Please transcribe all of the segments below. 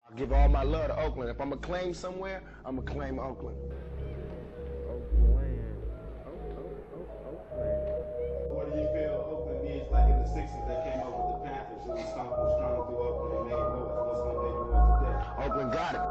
I give all my love to Oakland. If I'm going to claim somewhere, I'm going to claim Oakland. What do you feel Oakland needs, like in the 60s, they came up with the Panthers who was strong through Oakland and made noise. What's going to make noise today? Oakland got it.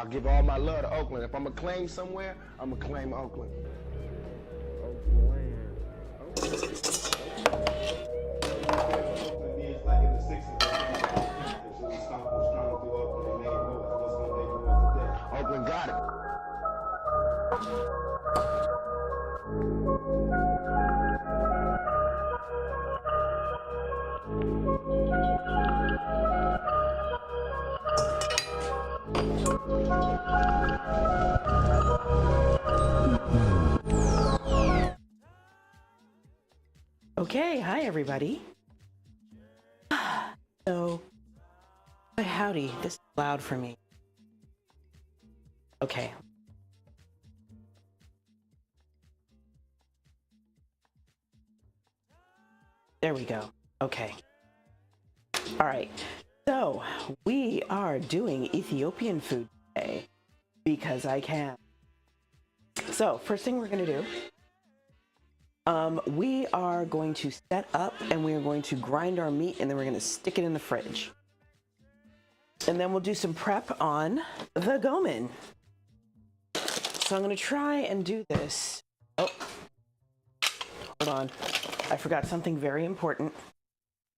give all my love to Oakland. If I'm gonna claim somewhere, I'm gonna claim Oakland. Oakland is like in the 60s, they came out with the Panthers, who was strong through Oakland and made noise. What's gonna make noise today? Oakland got it. Okay, hi everybody. So, howdy, this is loud for me. Okay. There we go. Okay. All right. So, we are doing Ethiopian food today because I can. So, first thing we're going to do, we are going to set up and we are going to grind our meat and then we're going to stick it in the fridge. And then we'll do some prep on the Gomen. So I'm going to try and do this. Oh, hold on. I forgot something very important.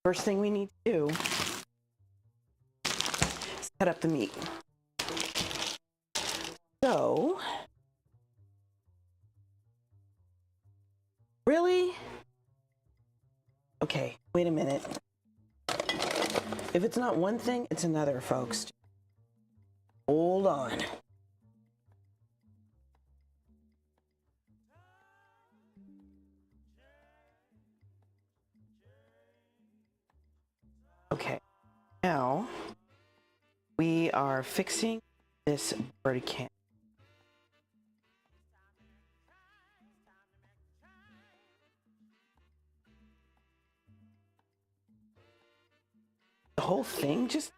First thing we need to do is cut up the meat. So, really? Okay, wait a minute. If it's not one thing, it's another, folks. Hold on. Okay, now we are fixing this bird can. The whole thing just...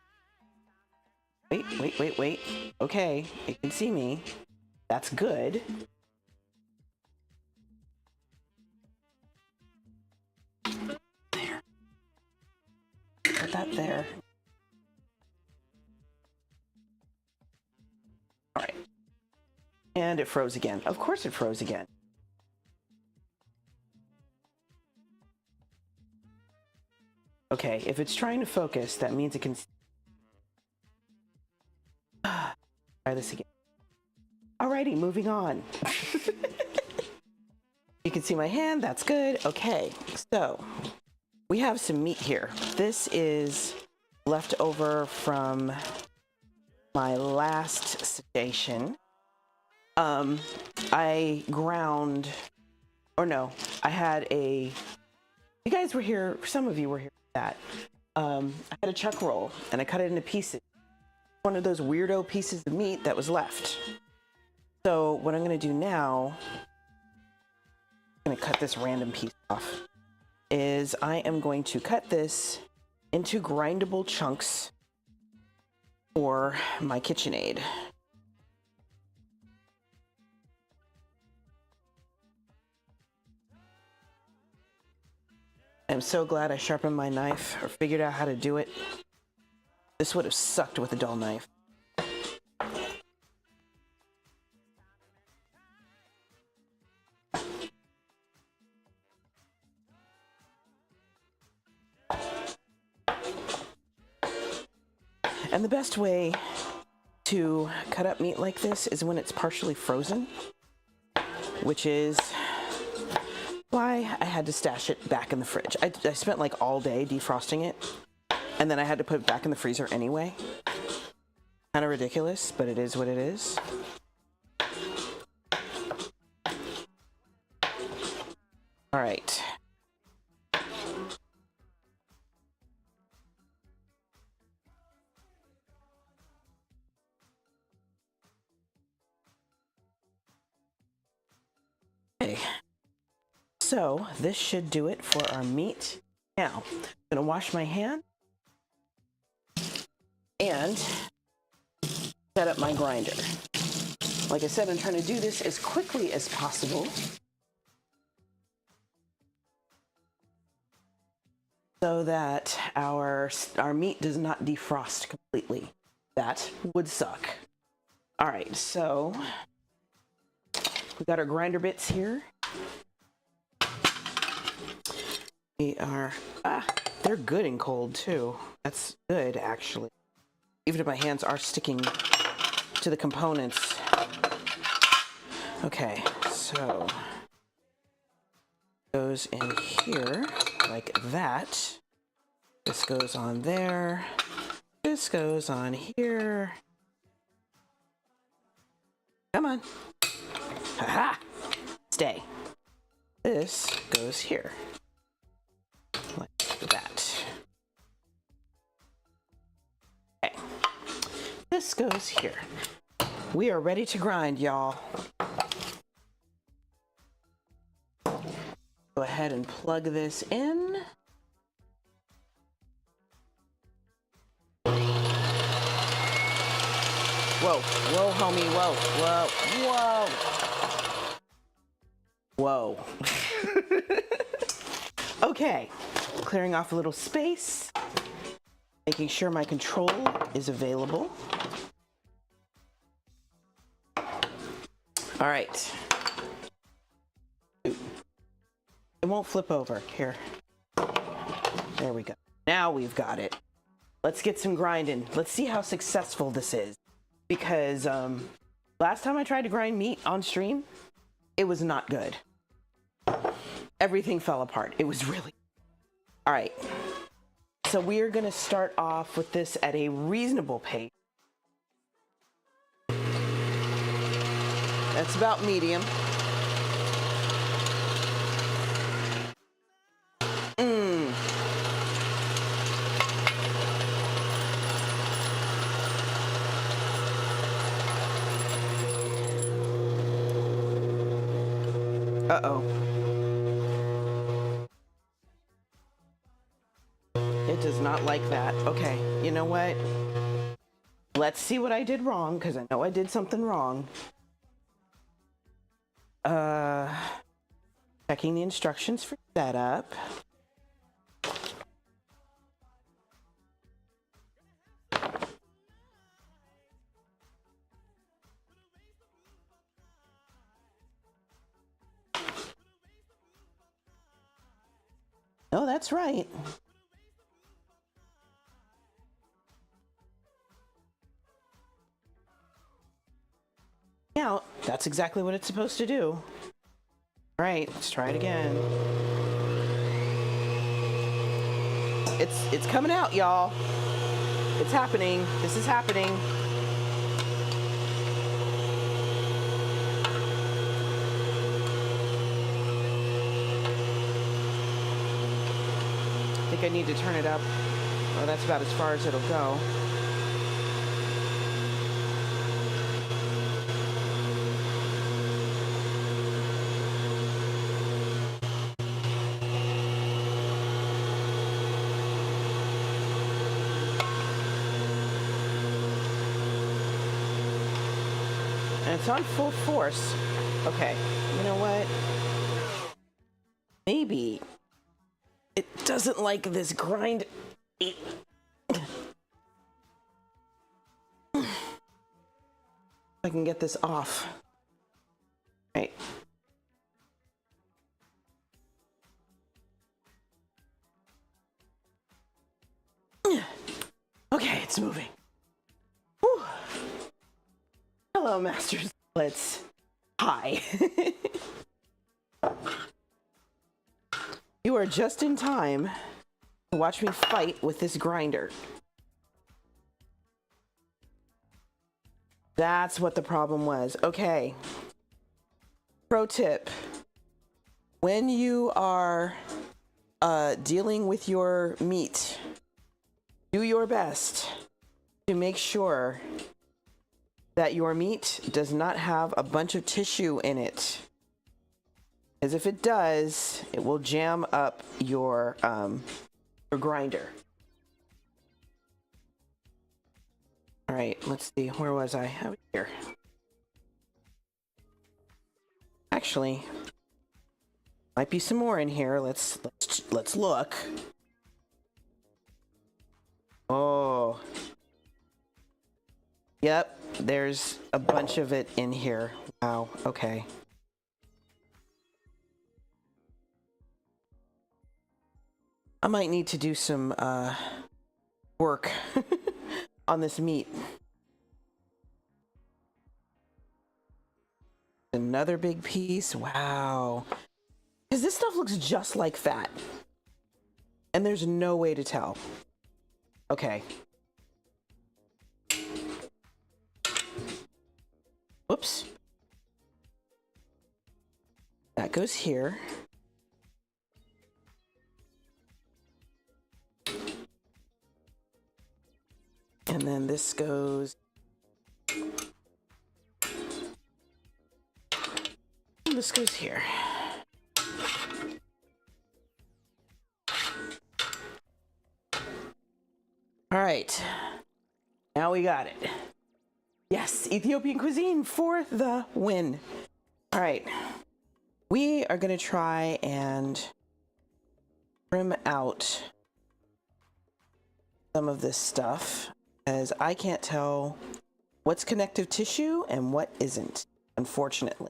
Wait. Okay, you can see me. That's good. There. Put that there. All right. And it froze again. Of course it froze again. Okay, if it's trying to focus, that means it can... Try this again. Alrighty, moving on. You can see my hand, that's good. Okay, so we have some meat here. This is left over from my last station. I ground, or no, I had a... You guys were here, some of you were here for that. I had a chuck roll and I cut it into pieces. One of those weirdo pieces of meat that was left. So what I'm going to do now, I'm going to cut this random piece off, is I am going to cut this into grindable chunks for my KitchenAid. I'm so glad I sharpened my knife or figured out how to do it. This would have sucked with a dull knife. And the best way to cut up meat like this is when it's partially frozen, which is why I had to stash it back in the fridge. I spent like all day defrosting it, and then I had to put it back in the freezer anyway. Kind of ridiculous, but it is what it is. All right. Okay. So this should do it for our meat. Now, I'm gonna wash my hand and set up my grinder. Like I said, I'm trying to do this as quickly as possible so that our meat does not defrost completely. That would suck. All right, so we got our grinder bits here. We are, they're good and cold too. That's good, actually. Even if my hands are sticking to the components. Okay, so goes in here like that. This goes on there. This goes on here. Come on. Ha-ha! Stay. This goes here. Like that. Okay. This goes here. We are ready to grind, y'all. Go ahead and plug this in. Whoa, whoa, homie, whoa, whoa, whoa. Okay, clearing off a little space, making sure my control is available. All right. It won't flip over. Here. There we go. Now we've got it. Let's get some grinding. Let's see how successful this is. Because last time I tried to grind meat on stream, it was not good. Everything fell apart. It was really... All right. So we are going to start off with this at a reasonable pace. That's about medium. Uh-oh. It does not like that. Okay, you know what? Let's see what I did wrong, because I know I did something wrong. Checking the instructions for setup. Oh, that's right. Yeah, that's exactly what it's supposed to do. All right, let's try it again. It's coming out, y'all. It's happening. This is happening. I think I need to turn it up. Oh, that's about as far as it'll go. And it's on full force. Okay, you know what? Maybe it doesn't like this grind. I can get this off. Right. Okay, it's moving. Whew. Hello, Masters. Hi. You are just in time to watch me fight with this grinder. That's what the problem was. Okay. Pro tip. When you are dealing with your meat, do your best to make sure that your meat does not have a bunch of tissue in it. As if it does, it will jam up your grinder. All right, let's see. Where was I? Over here. Actually, might be some more in here. Let's look. Oh. Yep, there's a bunch of it in here. Wow, okay. I might need to do some work on this meat. Another big piece. Wow. Because this stuff looks just like fat. And there's no way to tell. Okay. Whoops. That goes here. And then this goes. And this goes here. All right. Now we got it. Yes, Ethiopian cuisine for the win. All right. We are going to try and trim out some of this stuff, as I can't tell what's connective tissue and what isn't, unfortunately.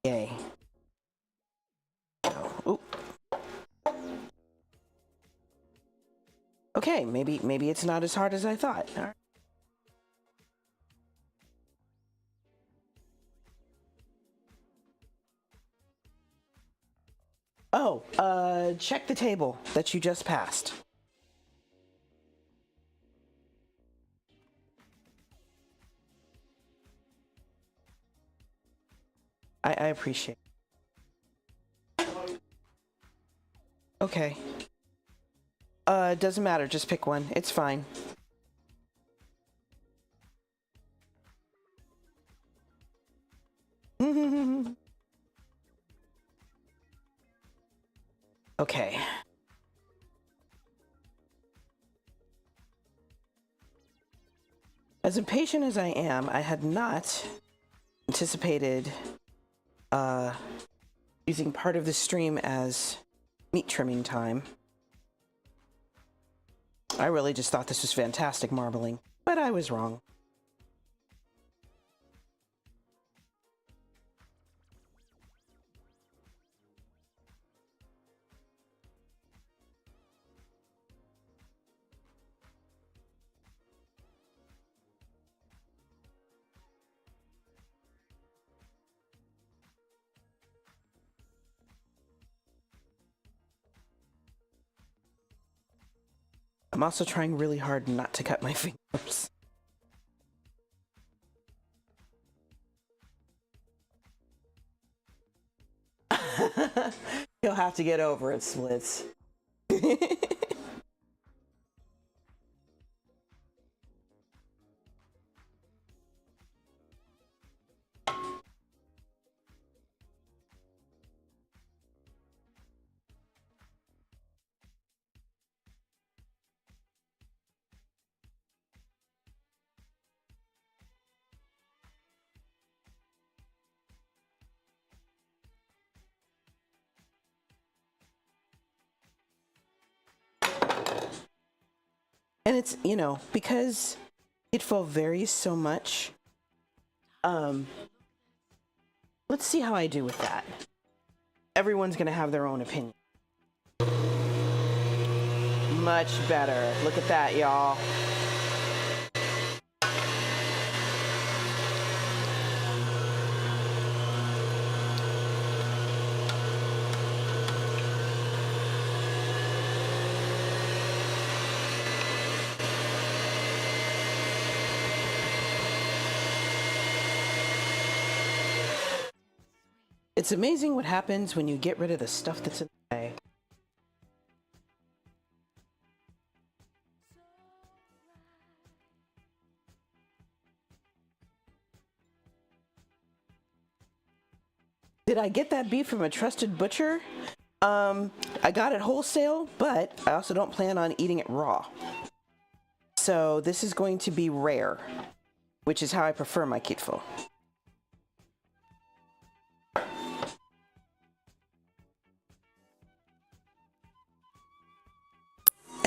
Yay. Oh. Okay, maybe it's not as hard as I thought. All right. Oh, check the table that you just passed. I appreciate it. Okay. Doesn't matter, just pick one. It's fine. Okay. As impatient as I am, I had not anticipated using part of the stream as meat trimming time. I really just thought this was fantastic marbling, but I was wrong. I'm also trying really hard not to cut my fingers. You'll have to get over it, Splits. And it's, you know, because Kitfo varies so much, let's see how I do with that. Everyone's gonna have their own opinion. Much better. Look at that, y'all. It's amazing what happens when you get rid of the stuff that's in the way. Did I get that beef from a trusted butcher? I got it wholesale, but I also don't plan on eating it raw. So this is going to be rare, which is how I prefer my Kitfo.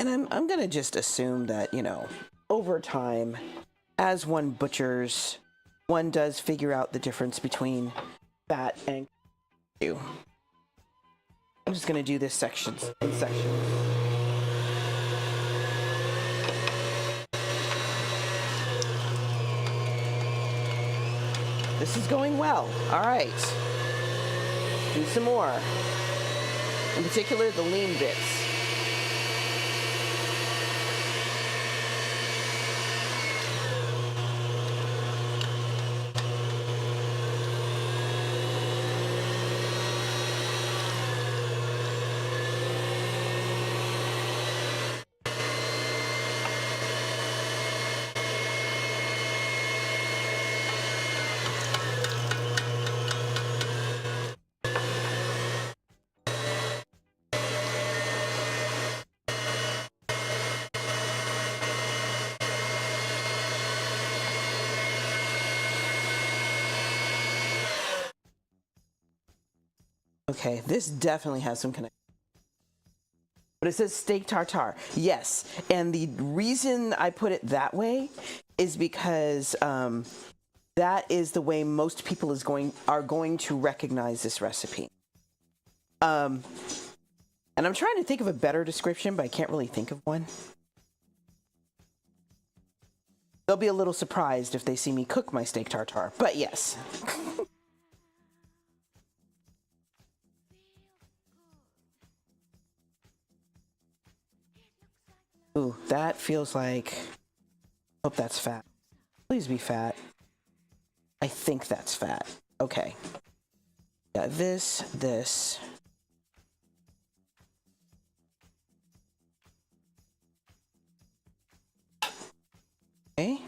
And I'm gonna just assume that, you know, over time, as one butchers, one does figure out the difference between fat and tissue. I'm just gonna do this section in sections. This is going well. All right. Do some more. In particular, the lean bits. Okay, this definitely has some connection. But it says steak tartare. Yes, and the reason I put it that way is because that is the way most people are going to recognize this recipe. And I'm trying to think of a better description, but I can't really think of one. They'll be a little surprised if they see me cook my steak tartare, but yes. Ooh, that feels like... Hope that's fat. Please be fat. I think that's fat. Okay. Got this. Okay.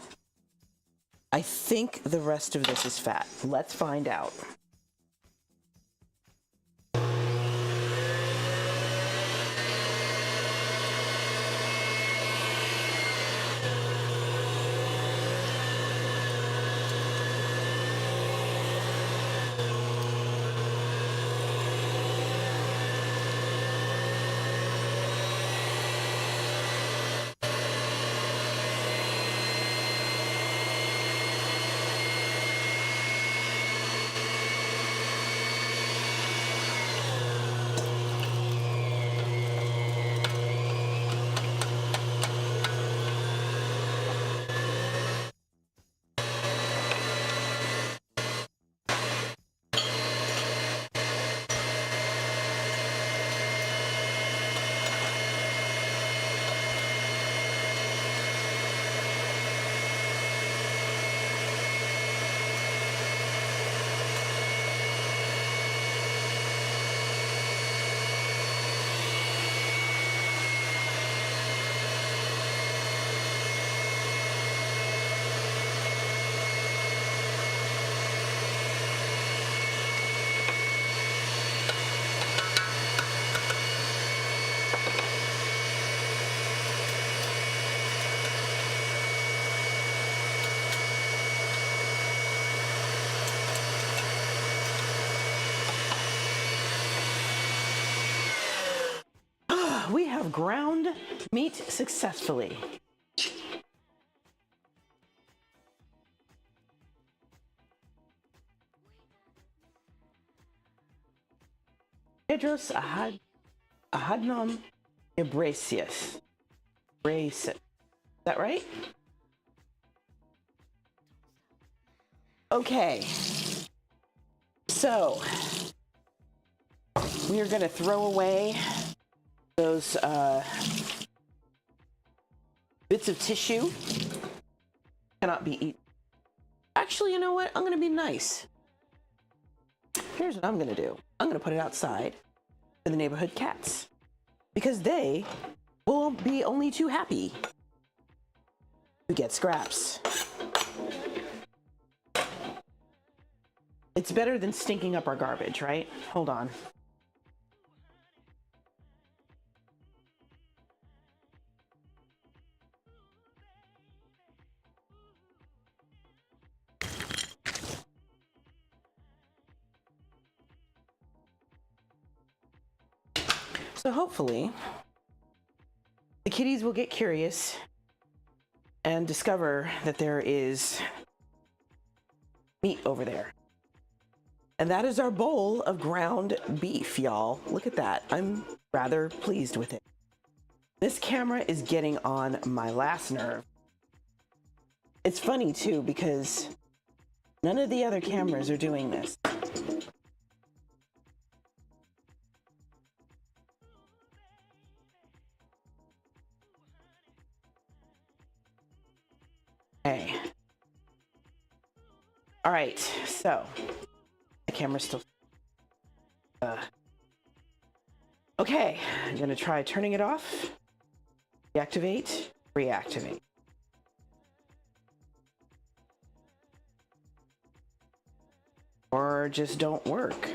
I think the rest of this is fat. Let's find out. We have ground meat successfully. Pedros Ahadnom Ibrasius. Is that right? Okay. So, we are going to throw away those bits of tissue. Cannot be eaten. Actually, you know what? I'm going to be nice. Here's what I'm going to do. I'm going to put it outside for the neighborhood cats, because they will be only too happy to get scraps. It's better than stinking up our garbage, right? Hold on. So hopefully the kitties will get curious and discover that there is meat over there. And that is our bowl of ground beef, y'all. Look at that. I'm rather pleased with it. This camera is getting on my last nerve. It's funny too, because none of the other cameras are doing this. Okay. All right, so the camera's still. Okay, I'm gonna try turning it off. Deactivate, reactivate. Or just don't work.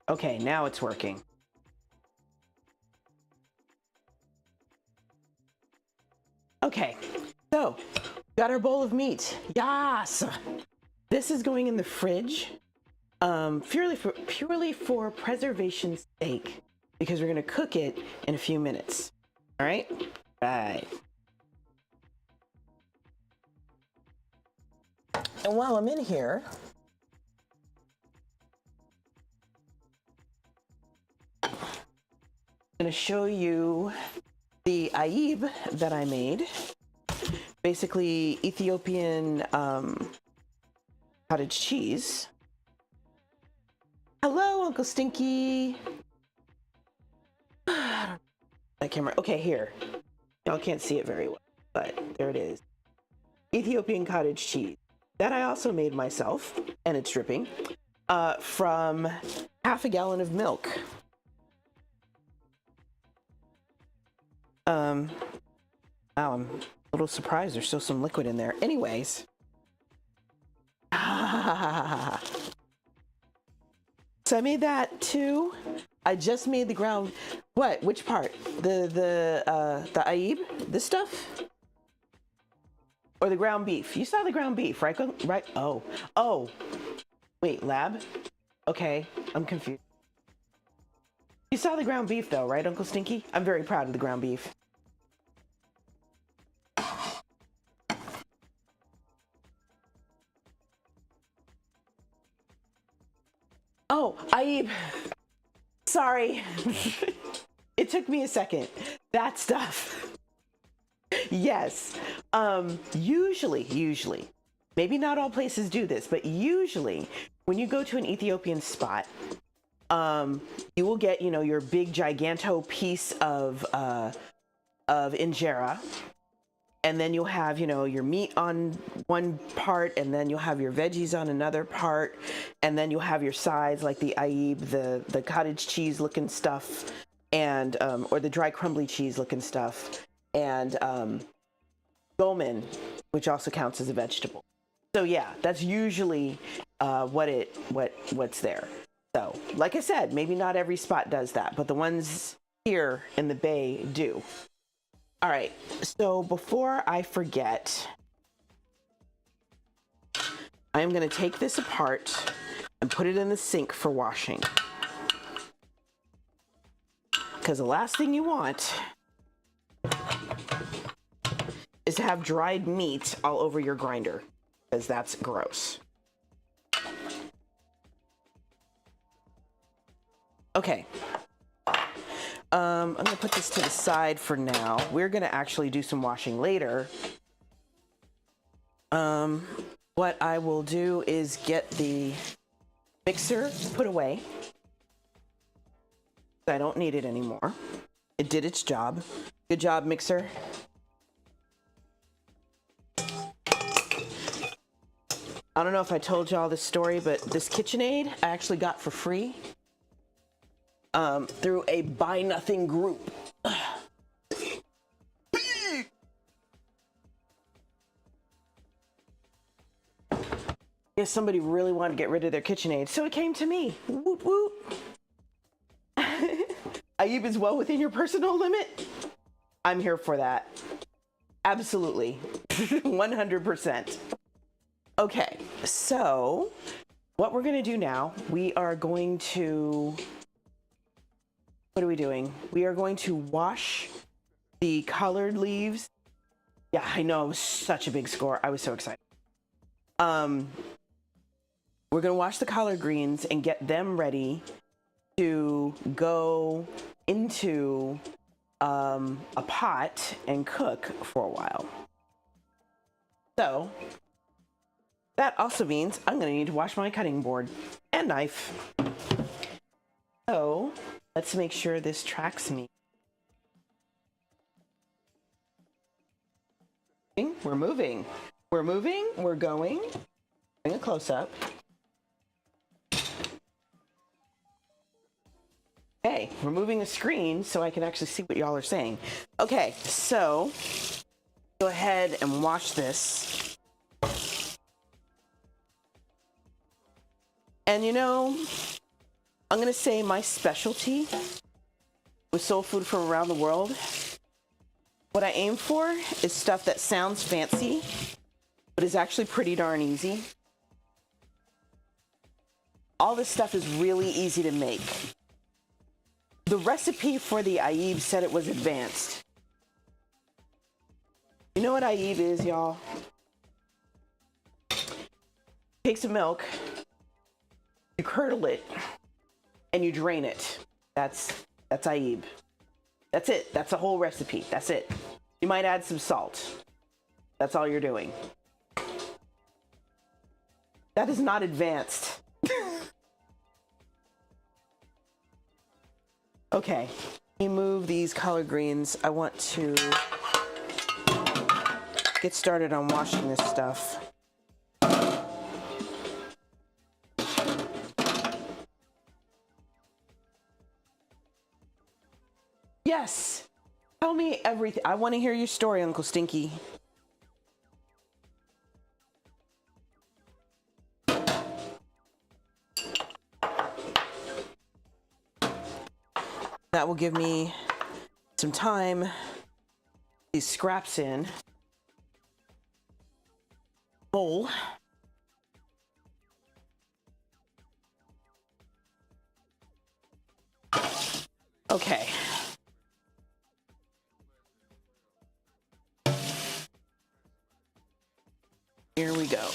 Okay, now it's working. Okay, so got our bowl of meat. Yes! This is going in the fridge, purely for preservation's sake, because we're gonna cook it in a few minutes. All right? Right. And while I'm in here, I'm gonna show you the Ayib that I made. Basically Ethiopian cottage cheese. Hello, Uncle Stinky. That camera. Okay, here. Y'all can't see it very well, but there it is. Ethiopian cottage cheese. That I also made myself, and it's dripping, from half a gallon of milk. Wow, I'm a little surprised there's still some liquid in there. Anyways. So I made that too. I just made the ground. What? Which part? The Ayib? This stuff? Or the ground beef? You saw the ground beef, right? Right? Oh. Wait, lab? Okay, I'm confused. You saw the ground beef though, right, Uncle Stinky? I'm very proud of the ground beef. Oh, Ayib. Sorry. It took me a second. That stuff. Yes. Usually, maybe not all places do this, but usually when you go to an Ethiopian spot, you will get, your big giganto piece of injera, and then you'll have, your meat on one part, and then you'll have your veggies on another part, and then you'll have your sides like the Ayib, the cottage cheese looking stuff, and or the dry crumbly cheese looking stuff, and Gomen, which also counts as a vegetable. So yeah, that's usually what's there. So, like I said, maybe not every spot does that, but the ones here in the Bay do. All right, so before I forget, I am going to take this apart and put it in the sink for washing. Because the last thing you want is to have dried meat all over your grinder, because that's gross. Okay. I'm gonna put this to the side for now. We're gonna actually do some washing later. What I will do is get the mixer put away. I don't need it anymore. It did its job. Good job, mixer. I don't know if I told y'all this story, but this KitchenAid I actually got for free. Through a buy nothing group. Guess somebody really wanted to get rid of their KitchenAid, so it came to me. Woot woot. Ayib is well within your personal limit. I'm here for that. Absolutely. 100%. Okay, so what we're gonna do now, we are going to what are we doing? We are going to wash the collard leaves. Yeah, I know, it was such a big score. I was so excited. We're gonna wash the collard greens and get them ready to go into a pot and cook for a while. So that also means I'm gonna need to wash my cutting board and knife. So let's make sure this tracks me. We're moving. We're moving. We're going. Bring a close up. Okay, we're moving the screen so I can actually see what y'all are saying. Okay, so go ahead and wash this. And you know, I'm gonna say my specialty with soul food from around the world, what I aim for is stuff that sounds fancy, but is actually pretty darn easy. All this stuff is really easy to make. The recipe for the Ayib said it was advanced. You know what Ayib is, y'all? Take some milk, you curdle it, and you drain it. That's Ayib. That's it. That's the whole recipe. That's it. You might add some salt. That's all you're doing. That is not advanced. Okay. Let me move these collard greens. I want to get started on washing this stuff. Yes. Tell me everything. I want to hear your story, Uncle Stinky. That will give me some time. These scraps in. Bowl. Okay. Here we go.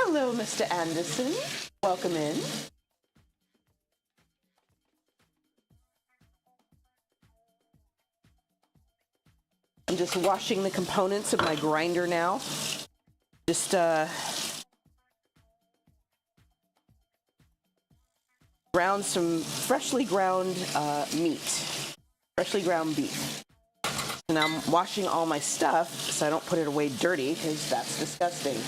Hello, Mr. Anderson. Welcome in. I'm just washing the components of my grinder now. Just ground some freshly ground meat, freshly ground beef. And I'm washing all my stuff so I don't put it away dirty, because that's disgusting.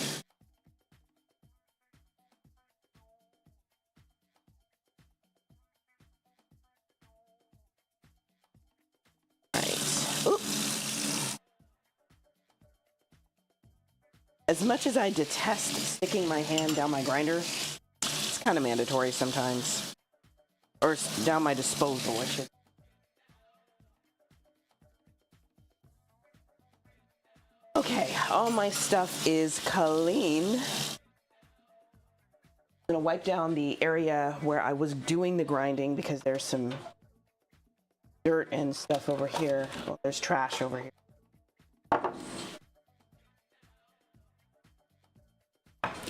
As much as I detest sticking my hand down my grinder, it's kind of mandatory sometimes. Or down my disposal, I should. Okay, all my stuff is clean. I'm gonna wipe down the area where I was doing the grinding because there's some dirt and stuff over here. Well, there's trash over here.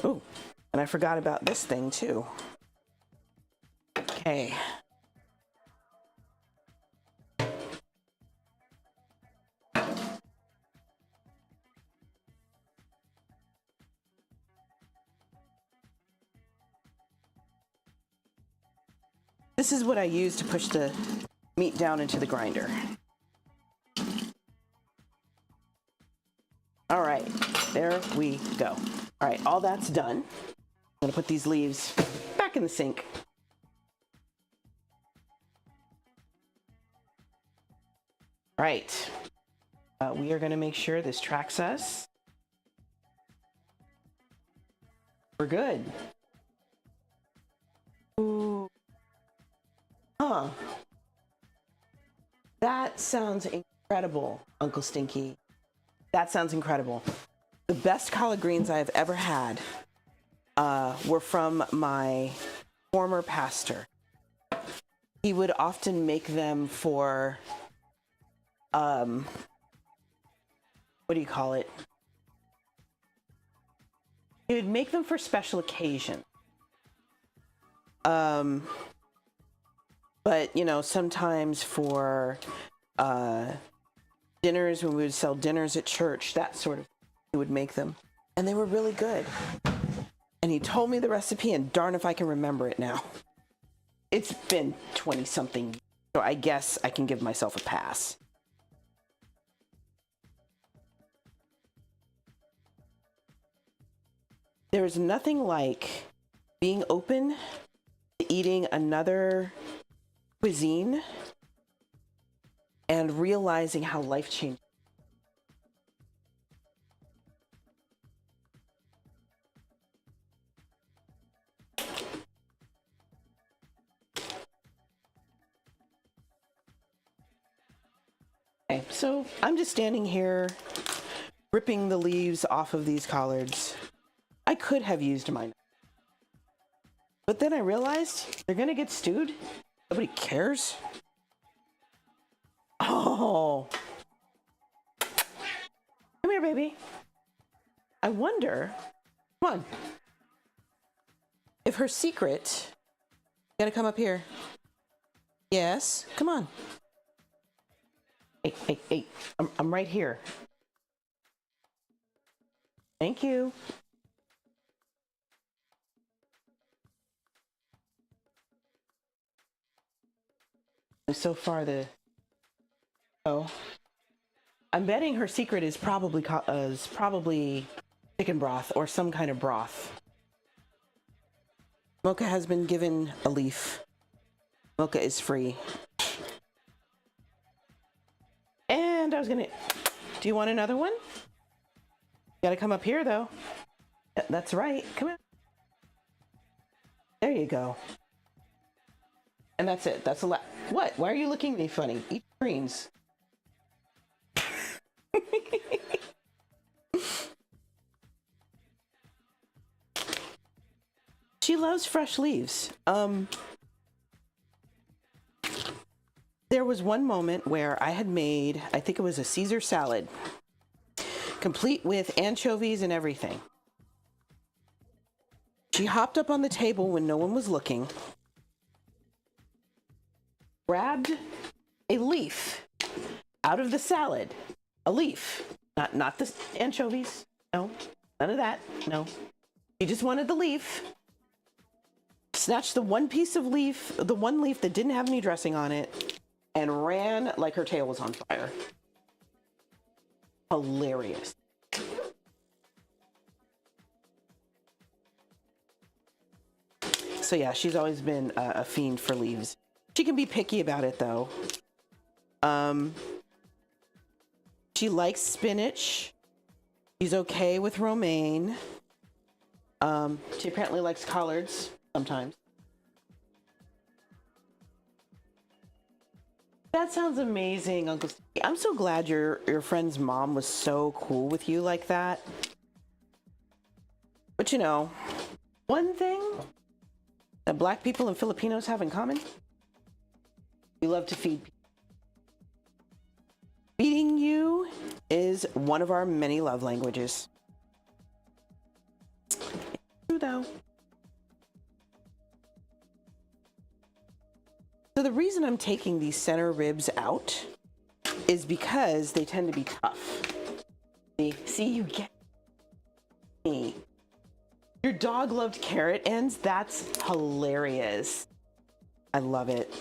Oh, and I forgot about this thing too. Okay. This is what I use to push the meat down into the grinder. All right, there we go. All right, all that's done. I'm gonna put these leaves back back in the sink. Right. We are going to make sure this tracks us. We're good. Ooh. Huh. That sounds incredible, Uncle Stinky. That sounds incredible. The best collard greens I've ever had were from my former pastor. He would often make them for, what do you call it? He would make them for special occasions. But, you know, sometimes for dinners, when we would sell dinners at church, that sort of, he would make them. And they were really good. And he told me the recipe, and darn if I can remember it now. It's been 20-something, so I guess I can give myself a pass. There is nothing like being open to eating another cuisine and realizing how life-changing. Okay, so I'm just standing here ripping the leaves off of these collards. I could have used mine, but then I realized they're gonna get stewed. Nobody cares. Oh, come here, baby. I wonder, come on, if her secret, you gotta come up here. Yes, come on. Hey, hey, hey, I'm right here. Thank you. So far, I'm betting her secret is probably chicken broth or some kind of broth. Mocha has been given a leaf. Mocha is free. And I was gonna. Do you want another one? You gotta come up here though. That's right. Come on. There you go. And that's it. That's a lot. What? Why are you looking at me funny? Eat greens. She loves fresh leaves. There was one moment where I had made, I think it was a Caesar salad, complete with anchovies and everything. She hopped up on the table when no one was looking, grabbed a leaf out of the salad. A leaf. Not the anchovies. No. None of that. No. She just wanted the leaf. Snatched the one piece of leaf, the one leaf that didn't have any dressing on it, and ran like her tail was on fire. Hilarious. So yeah, she's always been a fiend for leaves. She can be picky about it though. She likes spinach. She's okay with romaine. She apparently likes collards sometimes. That sounds amazing, Uncle Steve. I'm so glad your friend's mom was so cool with you like that. But you know, one thing that Black people and Filipinos have in common, we love to feed people. Feeding you is one of our many love languages. It's true though. So the reason I'm taking these center ribs out is because they tend to be tough. See, you get me. Your dog loved carrot ends? That's hilarious. I love it.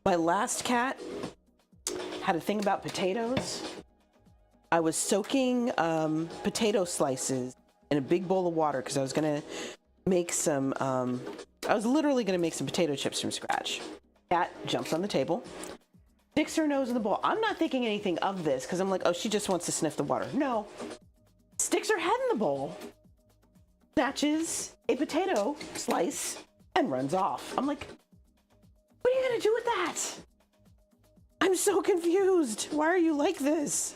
My last cat had a thing about potatoes. I was soaking potato slices in a big bowl of water because I was gonna make some, I was literally gonna make some potato chips from scratch. Cat jumps on the table, sticks her nose in the bowl. I'm not thinking anything of this because I'm like, oh, she just wants to sniff the water. No, sticks her head in the bowl, snatches a potato slice, and runs off. I'm like, what are you gonna do with that? I'm so confused. Why are you like this?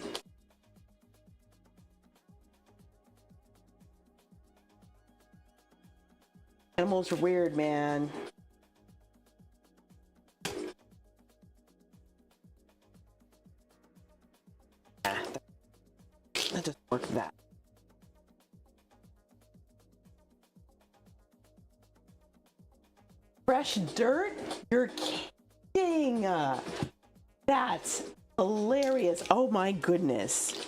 Animals are weird, man. That doesn't work that. Fresh dirt? You're kidding. That's hilarious. Oh my goodness.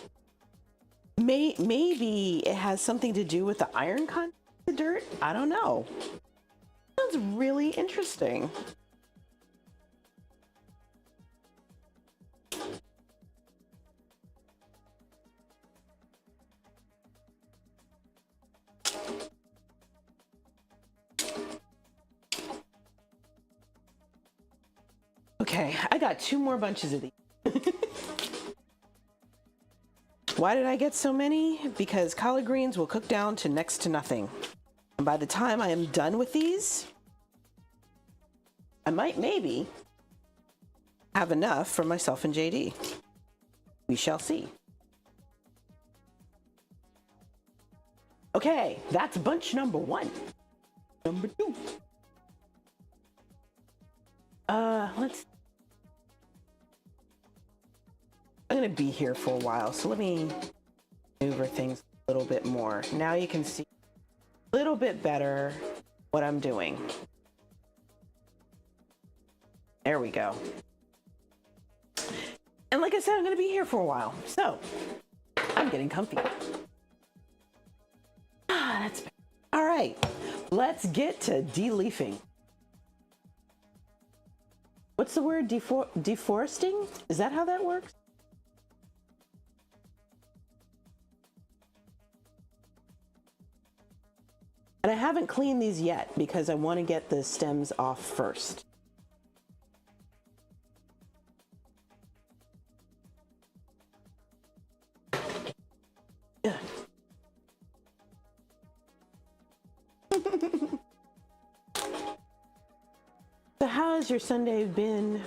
Maybe it has something to do with the iron content of the dirt? I don't know. Sounds really interesting. Okay, I got 2 more bunches of these. Why did I get so many? Because collard greens will cook down to next to nothing. And by the time I am done with these, I might maybe have enough for myself and JD. We shall see. Okay, that's bunch number 1. Number 2. Let's... I'm gonna be here for a while, so let me maneuver things a little bit more. Now you can see a little bit better what I'm doing. There we go. And like I said, I'm gonna be here for a while, so I'm getting comfy. That's better. All right, let's get to de-leafing. What's the word? Deforesting? Is that how that works? And I haven't cleaned these yet because I want to get the stems off first. Ugh. So how has your Sunday been?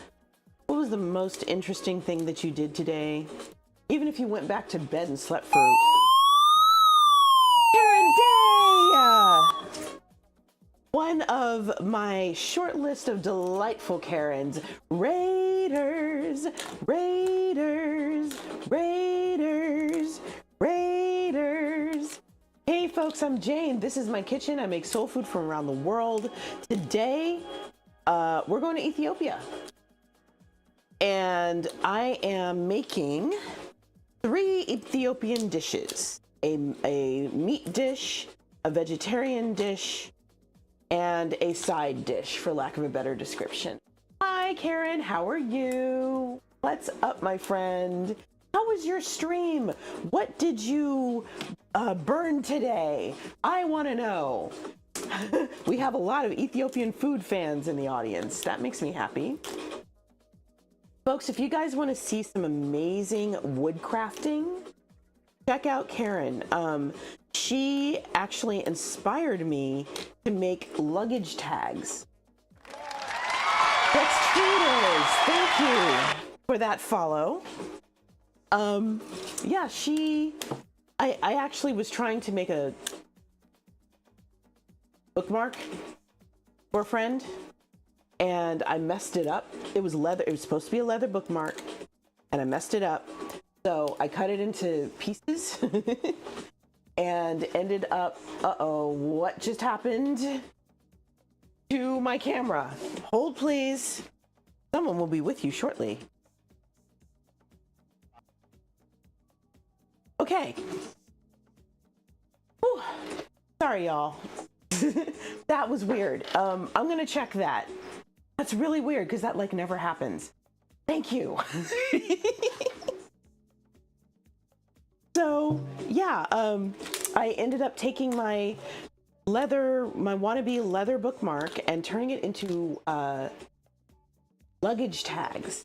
What was the most interesting thing that you did today? Even if you went back to bed and slept for Karen Day! One of my short list of delightful Karens. Raiders, Raiders, Raiders, Raiders. Hey folks, I'm Jane. This is my kitchen. I make soul food from around the world. Today, we're going to Ethiopia. And I am making 3 Ethiopian dishes. A meat dish, a vegetarian dish, and a side dish, for lack of a better description. Hi, Karen. How are you? What's up, my friend? How was your stream? What did you burn today? I want to know. We have a lot of Ethiopian food fans in the audience. That makes me happy. Folks, if you guys want to see some amazing wood crafting, check out Karen. She actually inspired me to make luggage tags. That's Tweeters. Thank you for that follow. Yeah, I actually was trying to make a bookmark for a friend, and I messed it up. It was leather. It was supposed to be a leather bookmark, and I messed it up. So I cut it into pieces and ended up, uh-oh, what just happened to my camera? Hold, please. Someone will be with you shortly. Okay. Whew. Sorry, y'all. That was weird. I'm gonna check that. That's really weird because that like never happens. Thank you. So yeah, I ended up taking my leather, my wannabe leather bookmark, and turning it into luggage tags.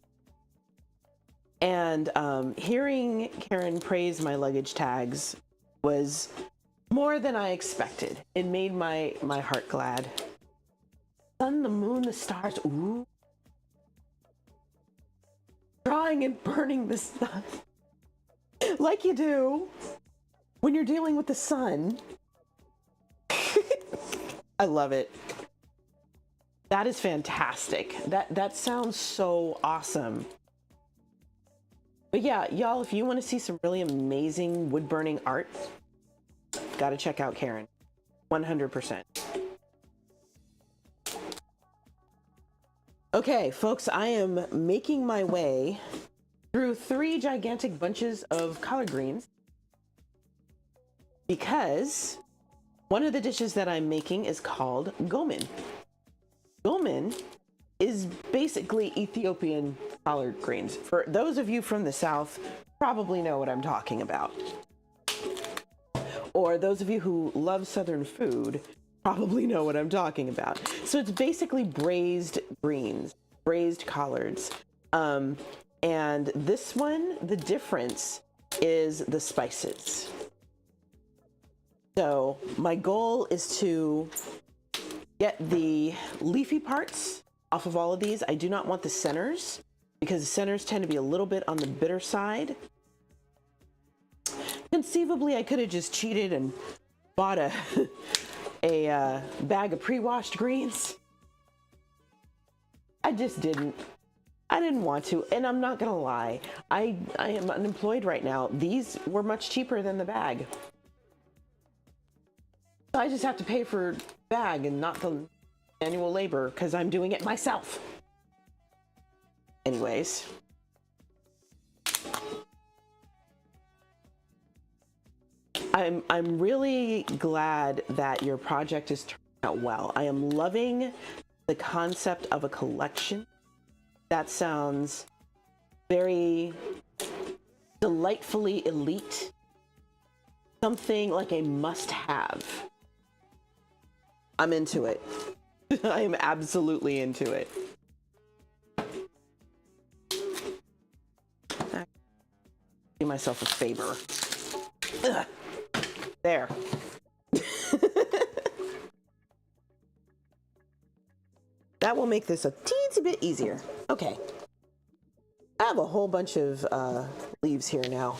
And hearing Karen praise my luggage tags was more than I expected. It made my heart glad. Sun, the moon, the stars. Ooh. Drawing and burning the sun. Like you do when you're dealing with the sun. I love it. That is fantastic. That sounds so awesome. But yeah, y'all, if you want to see some really amazing wood burning art, gotta check out Karen. 100%. Okay, folks, I am making my way through 3 gigantic bunches of collard greens because one of the dishes that I'm making is called Gomen. Gomen is basically Ethiopian collard greens. For those of you from the South, probably know what I'm talking about. Or those of you who love Southern food probably know what I'm talking about. So it's basically braised greens, braised collards. And this one, the difference is the spices. So my goal is to get the leafy parts off of all of these. I do not want the centers because the centers tend to be a little bit on the bitter side. Conceivably, I could have just cheated and bought a bag of pre-washed greens. I just didn't. I didn't want to, and I'm not gonna lie. I am unemployed right now. These were much cheaper than the bag. So I just have to pay for the bag and not the manual labor because I'm doing it myself. Anyways. I'm really glad that your project is turning out well. I am loving the concept of a collection. That sounds very delightfully elite. Something like a must-have. I'm into it. I am absolutely into it. Do myself a favor. Ugh. There. That will make this a teensy bit easier. Okay. I have a whole bunch of leaves here now.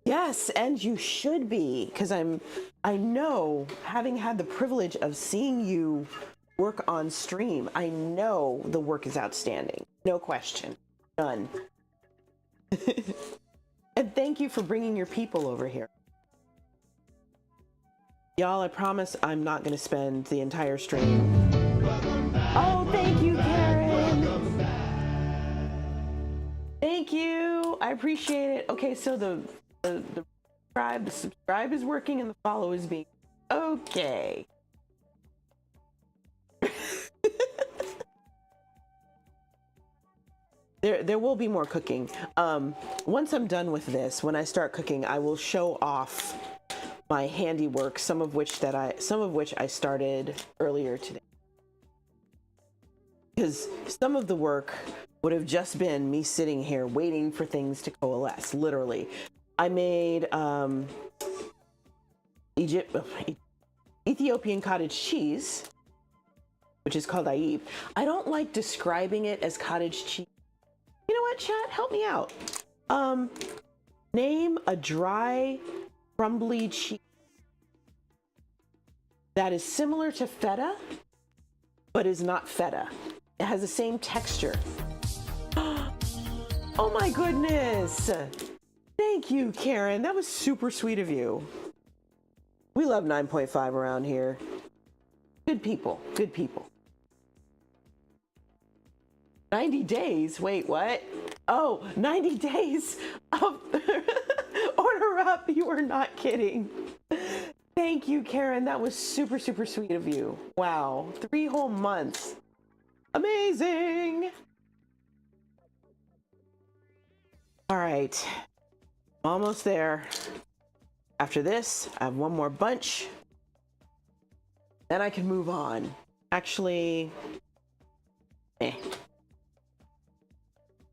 Yes, and you should be, because I know, having had the privilege of seeing you work on stream, I know the work is outstanding. No question. None. And thank you for bringing your people over here. Y'all, I promise I'm not going to spend the entire stream. Oh, thank you, Karen. Thank you. I appreciate it. Okay, so the subscribe is working and the follow is being okay. There will be more cooking. Once I'm done with this, when I start cooking, I will show off my handiwork, some of which I started earlier today. Because some of the work would have just been me sitting here waiting for things to coalesce, literally. I made Ethiopian cottage cheese, which is called Ayib. I don't like describing it as cottage cheese. You know what, chat? Help me out. Name a dry, crumbly cheese that is similar to feta, but is not feta. It has the same texture. Oh my goodness. Thank you, Karen. That was super sweet of you. We love 9.5 around here. Good people, good people. 90 days? Wait, what? Oh, 90 days of order up. You are not kidding. Thank you, Karen. That was super, super sweet of you. Wow. 3 whole months. Amazing. All right. Almost there. After this, I have one more bunch. Then I can move on. Actually,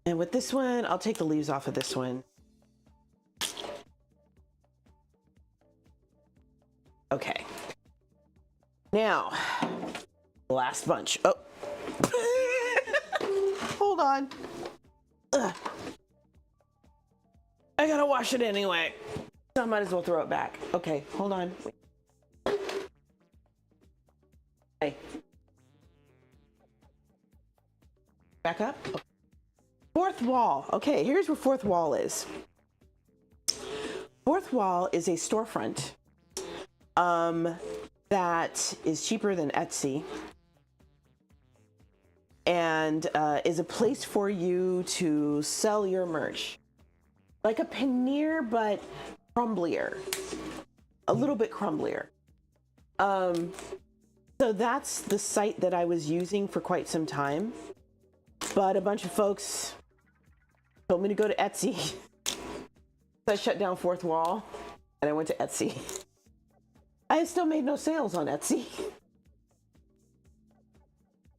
And with this one, I'll take the leaves off of this one. Okay. Now, last bunch. Oh. Hold on. Ugh. I gotta wash it anyway. So I might as well throw it back. Okay, hold on. Wait. Hey. Back up. Okay. Fourth wall. Okay, here's where fourth wall is. Fourth wall is a storefront that is cheaper than Etsy and is a place for you to sell your merch. Like a paneer, but crumblier. A little bit crumblier. So that's the site that I was using for quite some time. But a bunch of folks told me to go to Etsy. So I shut down fourth wall and I went to Etsy. I still made no sales on Etsy.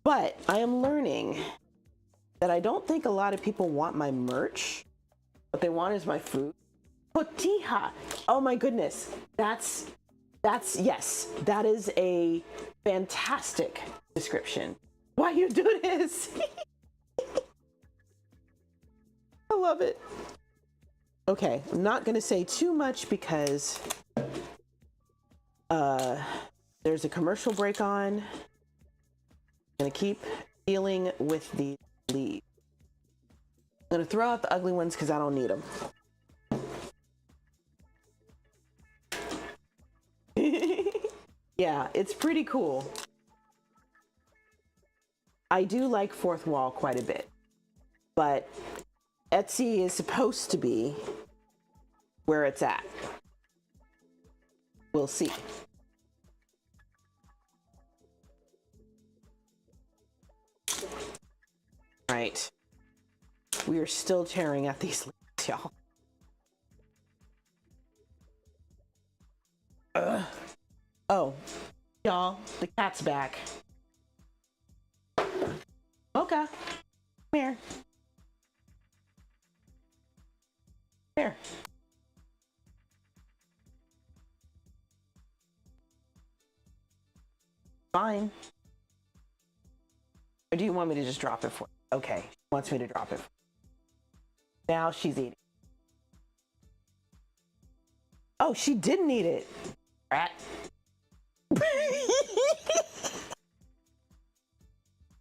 But I am learning that I don't think a lot of people want my merch. What they want is my food. Potija. Oh my goodness. That's yes, that is a fantastic description. Why you do this? I love it. Okay, I'm not gonna say too much because there's a commercial break on. I'm gonna keep dealing with these leaves. I'm gonna throw out the ugly ones because I don't need them. Yeah, it's pretty cool. I do like fourth wall quite a bit, but Etsy is supposed to be where it's at. We'll see. All right. We are still tearing at these leaves, y'all. Oh, y'all, the cat's back. Mocha, come here. Here. Fine. Or do you want me to just drop it for you? Okay, she wants me to drop it. Now she's eating. Oh, she didn't eat it. Rat. I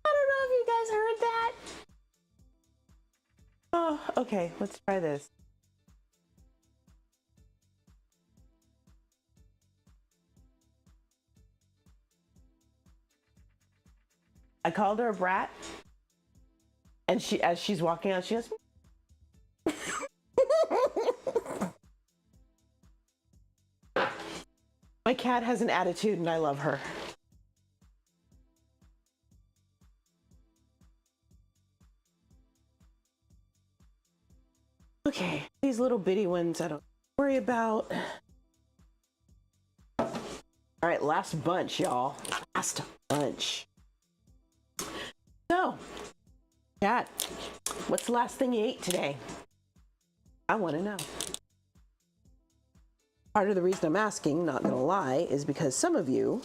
don't know if you guys heard that. Oh, okay, let's try this. I called her a brat, and she, as she's walking out, she goes, my cat has an attitude and I love her. Okay, these little bitty ones I don't worry about. All right, last bunch, y'all. Last bunch. So, cat, what's the last thing you ate today? I want to know. Part of the reason I'm asking, not gonna lie, is because some of you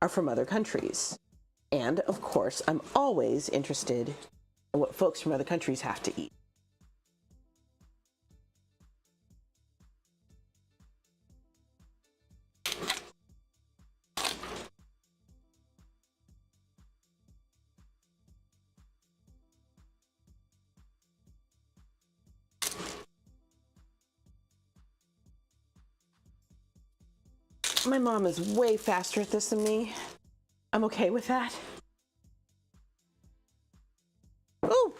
are from other countries. And of course, I'm always interested in what folks from other countries have to eat. My mom is way faster at this than me. I'm okay with that. Ooh.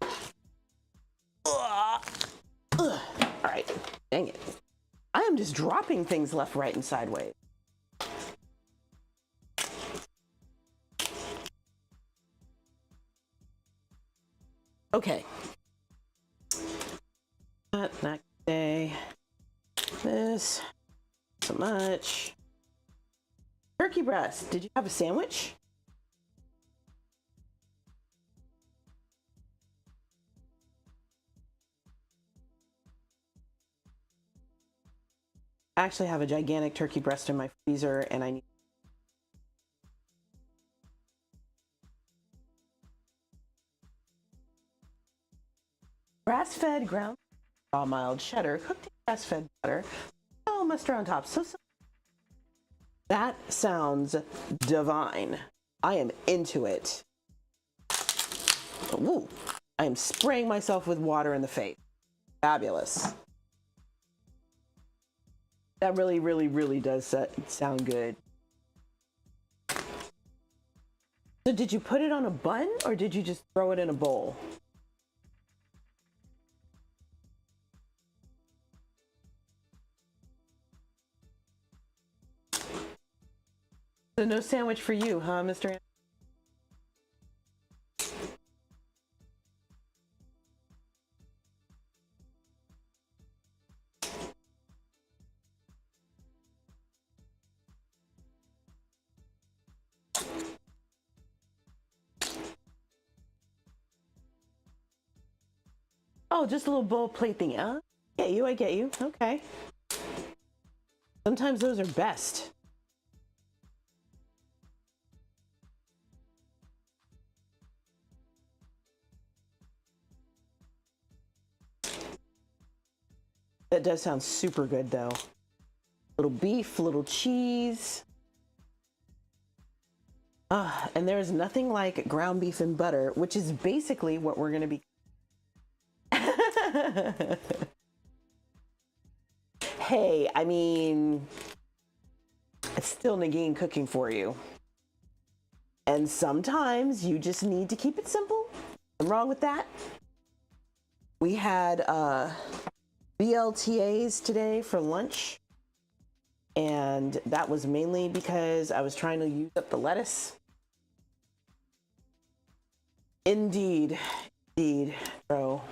Ugh. Ugh. All right, dang it. I am just dropping things left, right, and sideways. Okay. Not today. This. So much. Turkey breast. Did you have a sandwich? I actually have a gigantic turkey breast in my freezer, and I need grass-fed ground raw mild cheddar cooked in grass-fed butter. Oh, mustard on top. So that sounds divine. I am into it. Ooh, I am spraying myself with water in the face. Fabulous. That really, really, really does sound good. So did you put it on a bun or did you just throw it in a bowl? So no sandwich for you, huh, Mr. Anderson? Oh, just a little bowl plate thing. I get you. Okay. Sometimes those are best. That does sound super good though. Little beef, little cheese. And there's nothing like ground beef and butter, which is basically what we're gonna be. Hey, I mean, it's still Nagin cooking for you. And sometimes you just need to keep it simple. Nothing wrong with that. We had BLTAs today for lunch. And that was mainly because I was trying to use up the lettuce. Indeed, bro.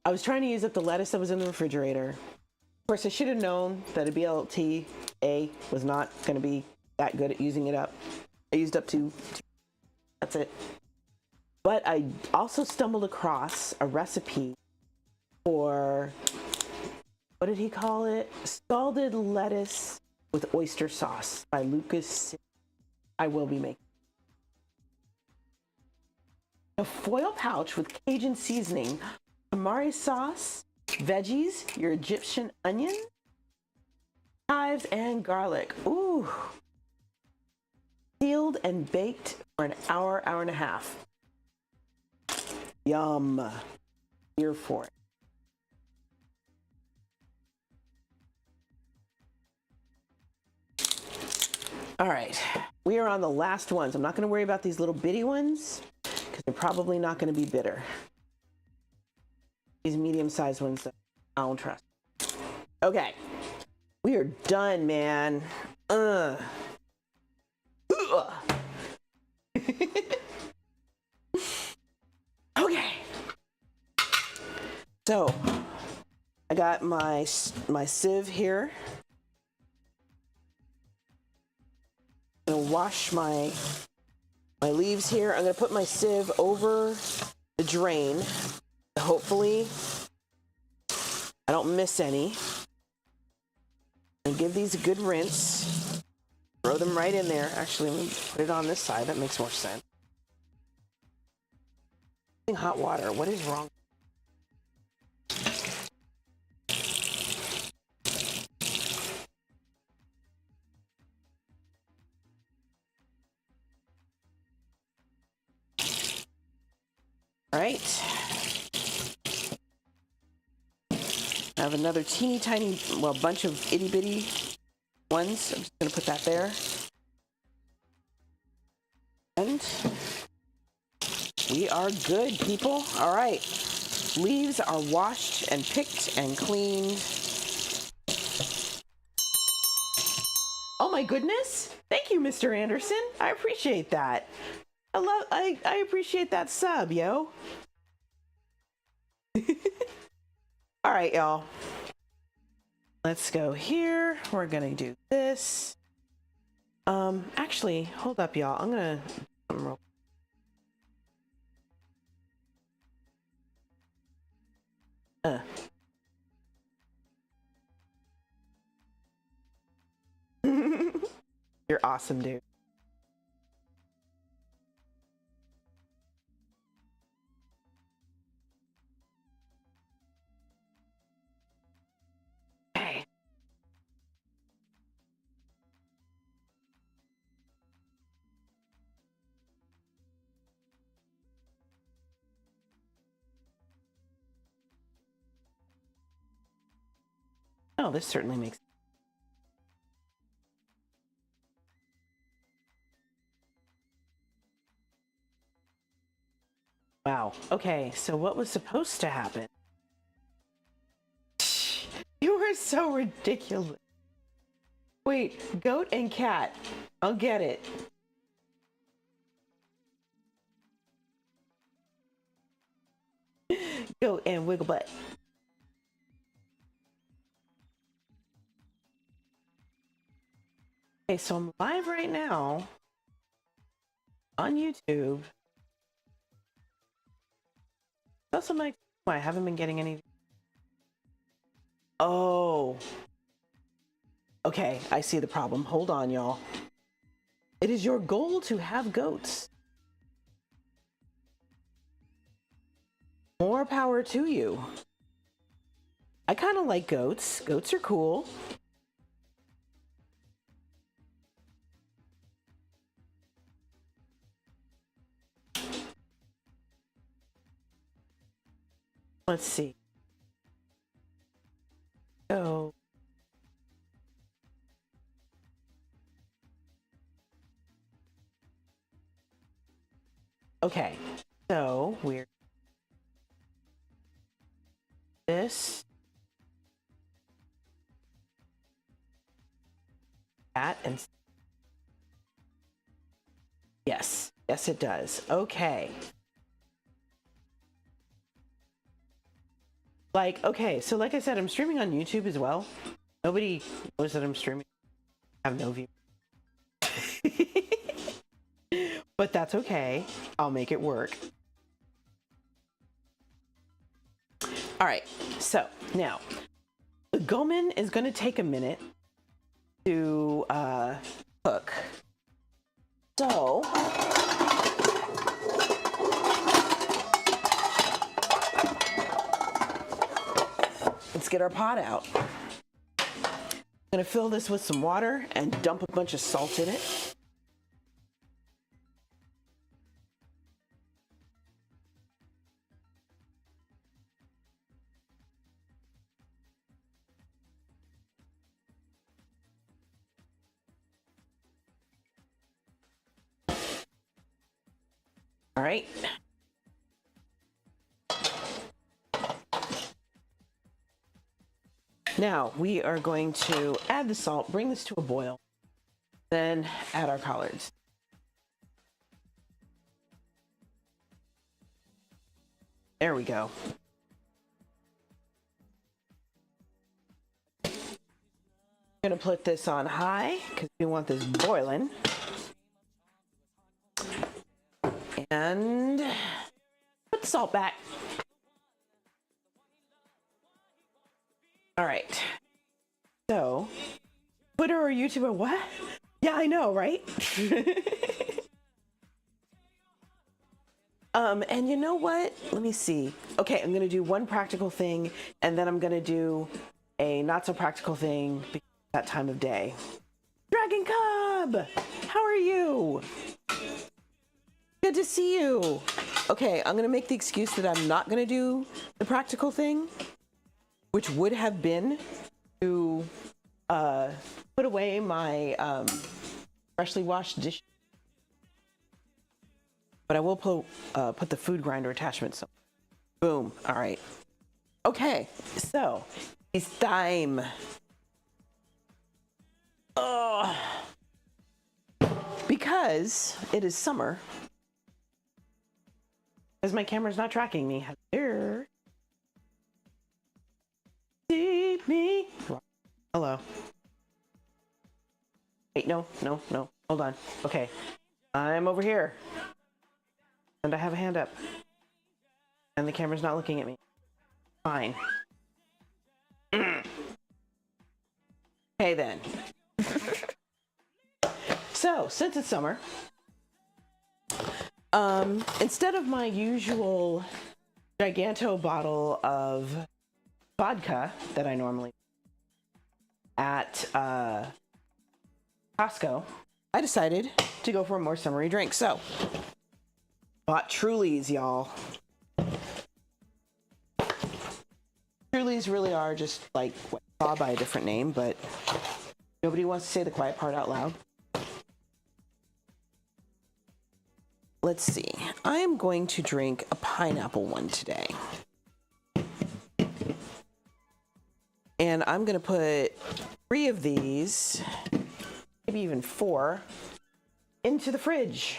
I was trying to use up the lettuce that was in the refrigerator. Of course, I should have known that a BLTA was not going to be that good at using it up. I used up two. That's it. But I also stumbled across a recipe for, what did he call it? Scalded lettuce with oyster sauce by Lucas. I will be making a foil pouch with Cajun seasoning, tamari sauce, veggies, your Egyptian onion, chives, and garlic. Ooh. Sealed and baked for an hour and a half. Yum. Here for it. All right, we are on the last ones. I'm not going to worry about these little bitty ones because they're probably not going to be bitter. These medium-sized ones, I don't trust. Okay, we are done, man. Okay. So, I got my sieve here. I'm gonna wash my leaves here. I'm gonna put my sieve over the drain. Hopefully, I don't miss any. And give these a good rinse. Throw them right in there. Actually, let me put it on this side. That makes more sense. Hot water. What is wrong? All right. I have another teeny tiny, well, bunch of itty bitty ones. I'm just gonna put that there. And we are good, people. All right. Leaves are washed and picked and cleaned. Oh my goodness. Thank you, Mr. Anderson. I appreciate that. I appreciate that sub, yo. All right, y'all. Let's go here. We're gonna do this. Actually, hold up, y'all. I'm gonna You're awesome, dude. Okay. Oh, this certainly makes sense. Wow. Okay, so what was supposed to happen? You are so ridiculous. Wait, goat and cat. I'll get it. Goat and wiggle butt. Okay, so I'm live right now on YouTube. Also, I haven't been getting any. Oh. Okay, I see the problem. Hold on, y'all. It is your goal to have goats. More power to you. I kind of like goats. Goats are cool. Let's see. So. Okay, so we're this, that, and yes, yes it does. Okay. Like, okay, so like I said, I'm streaming on YouTube as well. Nobody knows that I'm streaming. I have no view. But that's okay. I'll make it work. All right, so now the Gomen is going to take a minute to cook. So let's get our pot out. I'm going to fill this with some water and dump a bunch of salt in it. All right. Now we are going to add the salt, bring this to a boil, then add our collards. There we go. I'm gonna put this on high because we want this boiling. And put the salt back. All right. So, Twitter or YouTube or what? Yeah, I know, right? And you know what? Let me see. Okay, I'm gonna do one practical thing, and then I'm gonna do a not so practical thing because it's that time of day. Dragon Cub, how are you? Good to see you. Okay, I'm gonna make the excuse that I'm not gonna do the practical thing, which would have been to put away my freshly washed dish. But I will put the food grinder attachment. So, boom. All right. Okay, so it's time. Because it is summer. As my camera's not tracking me. Hello. See me. Hello. Wait, no. Hold on. Okay. I'm over here. And I have a hand up. And the camera's not looking at me. Fine. Okay then. So, since it's summer, instead of my usual giganto bottle of vodka that I normally at Costco, I decided to go for a more summery drink. So, bought Trulies, y'all. Trulies really are just like what I saw by a different name, but nobody wants to say the quiet part out loud. Let's see. I am going to drink a pineapple one today. And I'm going to put 3 of these, maybe even 4, into the fridge.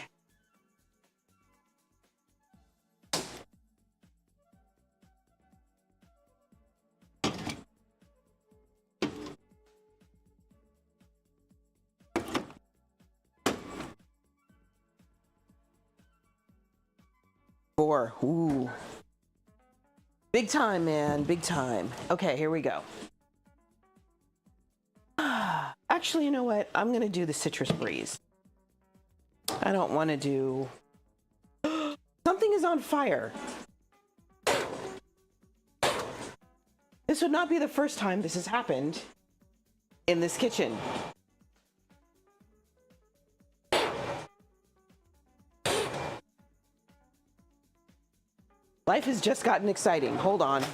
Ooh. Big time, man. Big time. Okay, here we go. Actually, you know what? I'm going to do the Citrus Breeze. I don't want to do... Something is on fire. This would not be the first time this has happened in this kitchen. Life has just gotten exciting. Hold on.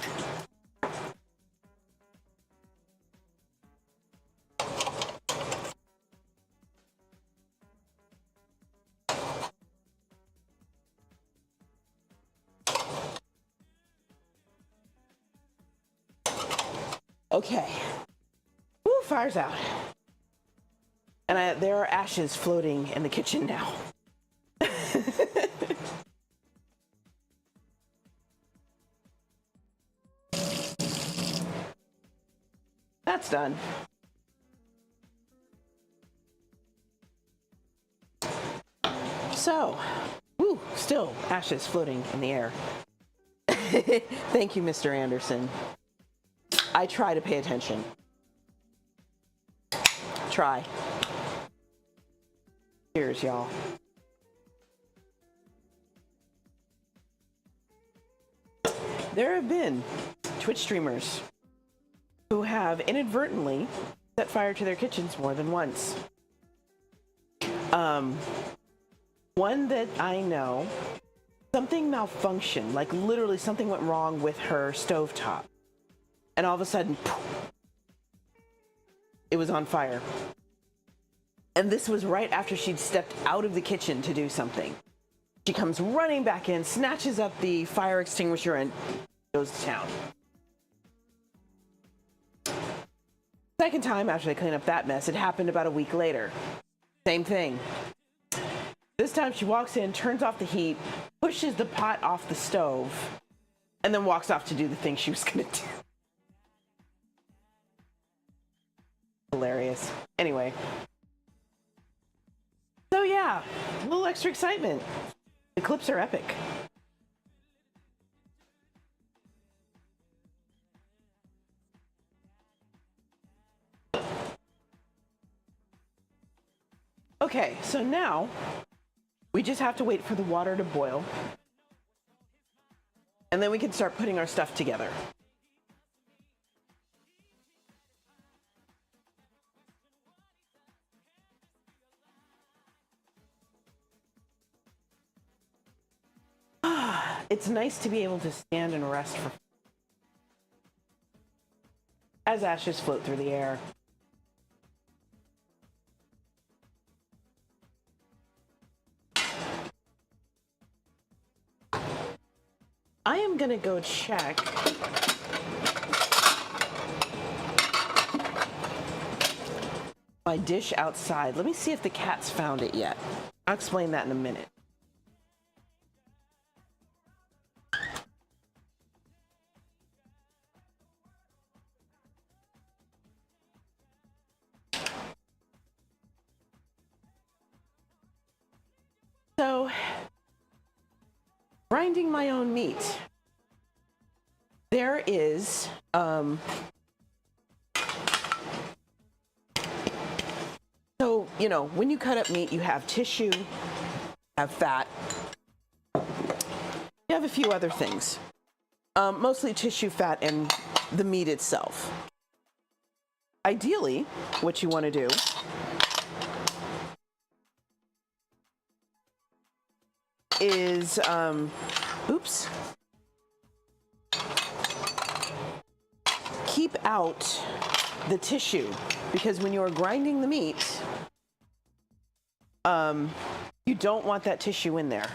Okay. Woo, fire's out. And there are ashes floating in the kitchen now. That's done. So, woo, still ashes floating in the air. Thank you, Mr. Anderson. I try to pay attention. Try. Cheers, y'all. There have been Twitch streamers who have inadvertently set fire to their kitchens more than once. One that I know, something malfunctioned, like literally something went wrong with her stovetop. And all of a sudden, poof, it was on fire. And this was right after she'd stepped out of the kitchen to do something. She comes running back in, snatches up the fire extinguisher, and goes to town. Second time after they cleaned up that mess, it happened about a week later. Same thing. This time she walks in, turns off the heat, pushes the pot off the stove, and then walks off to do the thing she was gonna do. Hilarious. Anyway. So yeah, a little extra excitement. The clips are epic. Okay, so now we just have to wait for the water to boil. And then we can start putting our stuff together. It's nice to be able to stand and rest for as ashes float through the air. I am gonna go check my dish outside. Let me see if the cat's found it yet. I'll explain that in a minute. So, grinding my own meat. There is, so, you know, when you cut up meat, you have tissue, you have fat, you have a few other things. Mostly tissue, fat, and the meat itself. Ideally, what you want to do is, keep out the tissue, because when you're grinding the meat, you don't want that tissue in there.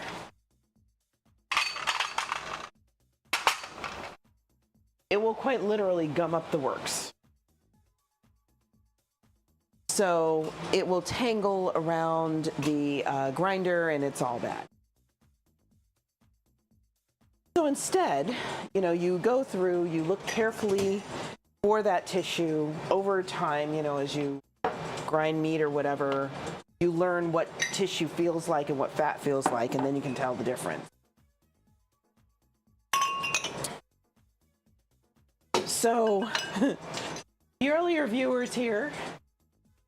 It will quite literally gum up the works. So it will tangle around the grinder, and it's all bad. So instead, you know, you go through, you look carefully for that tissue over time, you know, as you grind meat or whatever, you learn what tissue feels like and what fat feels like, and then you can tell the difference. So, the earlier viewers here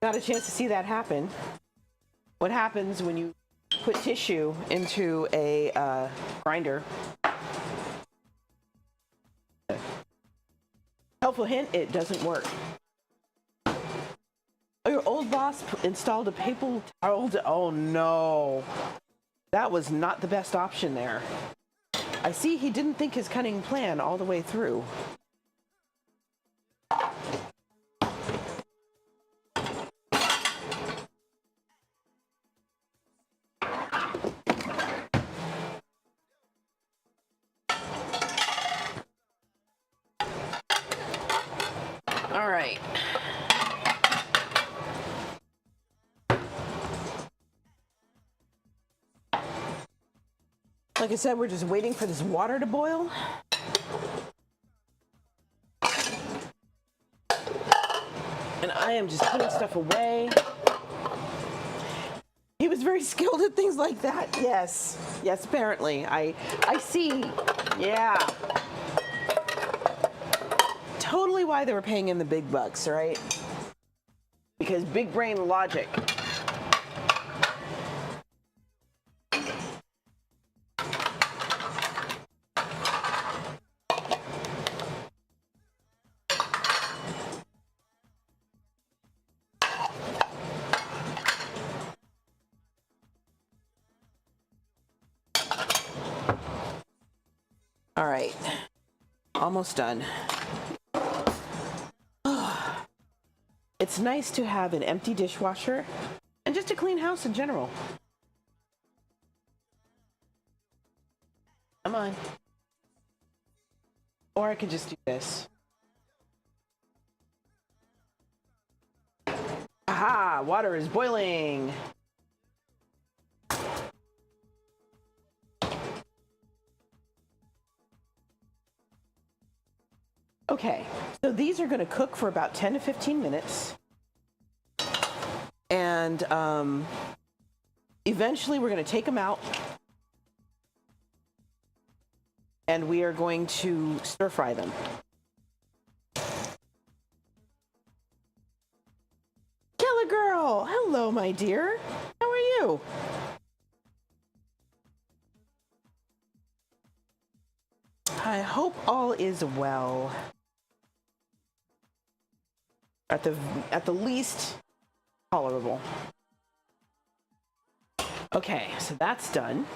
got a chance to see that happen. What happens when you put tissue into a grinder? Helpful hint, it doesn't work. Oh, your old boss installed a paper towel. Oh no. That was not the best option there. I see he didn't think his cunning plan all the way through. All right. Like I said, we're just waiting for this water to boil. And I am just putting stuff away. He was very skilled at things like that. Yes. Yes, apparently. I see. Yeah. Totally why they were paying him the big bucks, right? Because big brain logic. All right, almost done. It's nice to have an empty dishwasher and just a clean house in general. Come on. Or I could just do this. Aha, water is boiling. Okay, so these are going to cook for about 10 to 15 minutes. And eventually we're going to take them out. And we are going to stir fry them. Killer girl! Hello, my dear. How are you? I hope all is well. At the least tolerable. Okay, so that's done.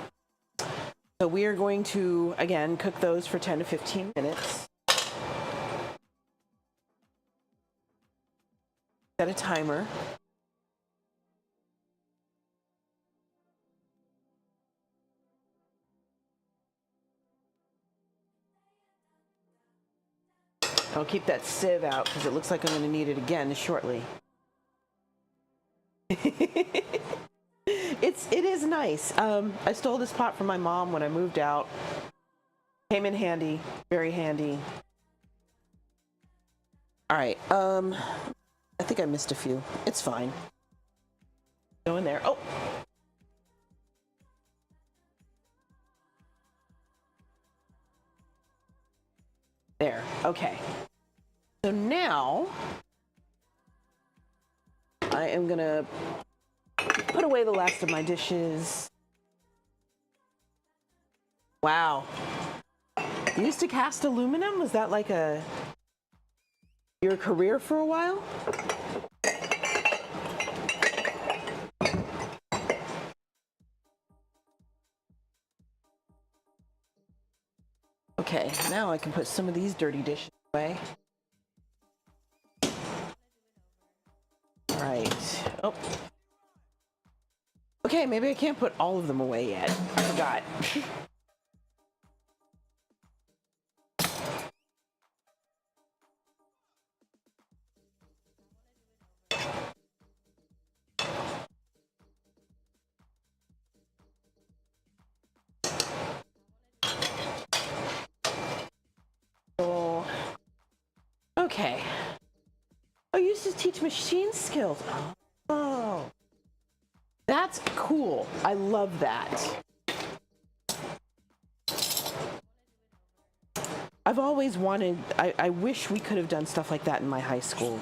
So we are going to again cook those for 10 to 15 minutes. Set a timer. I'll keep that sieve out because it looks like I'm going to need it again shortly. It is nice. I stole this pot from my mom when I moved out. Came in handy, very handy. All right. I think I missed a few. It's fine. Go in there. Oh. There. Okay. So now I am gonna put away the last of my dishes. Wow. You used to cast aluminum? Was that like your career for a while? Okay, now I can put some of these dirty dishes away. All right. Oh. Okay, maybe I can't put all of them away yet. I forgot. Okay. Oh, you used to teach machine skills. Oh. That's cool. I love that. I've always wanted, I wish we could have done stuff like that in my high school.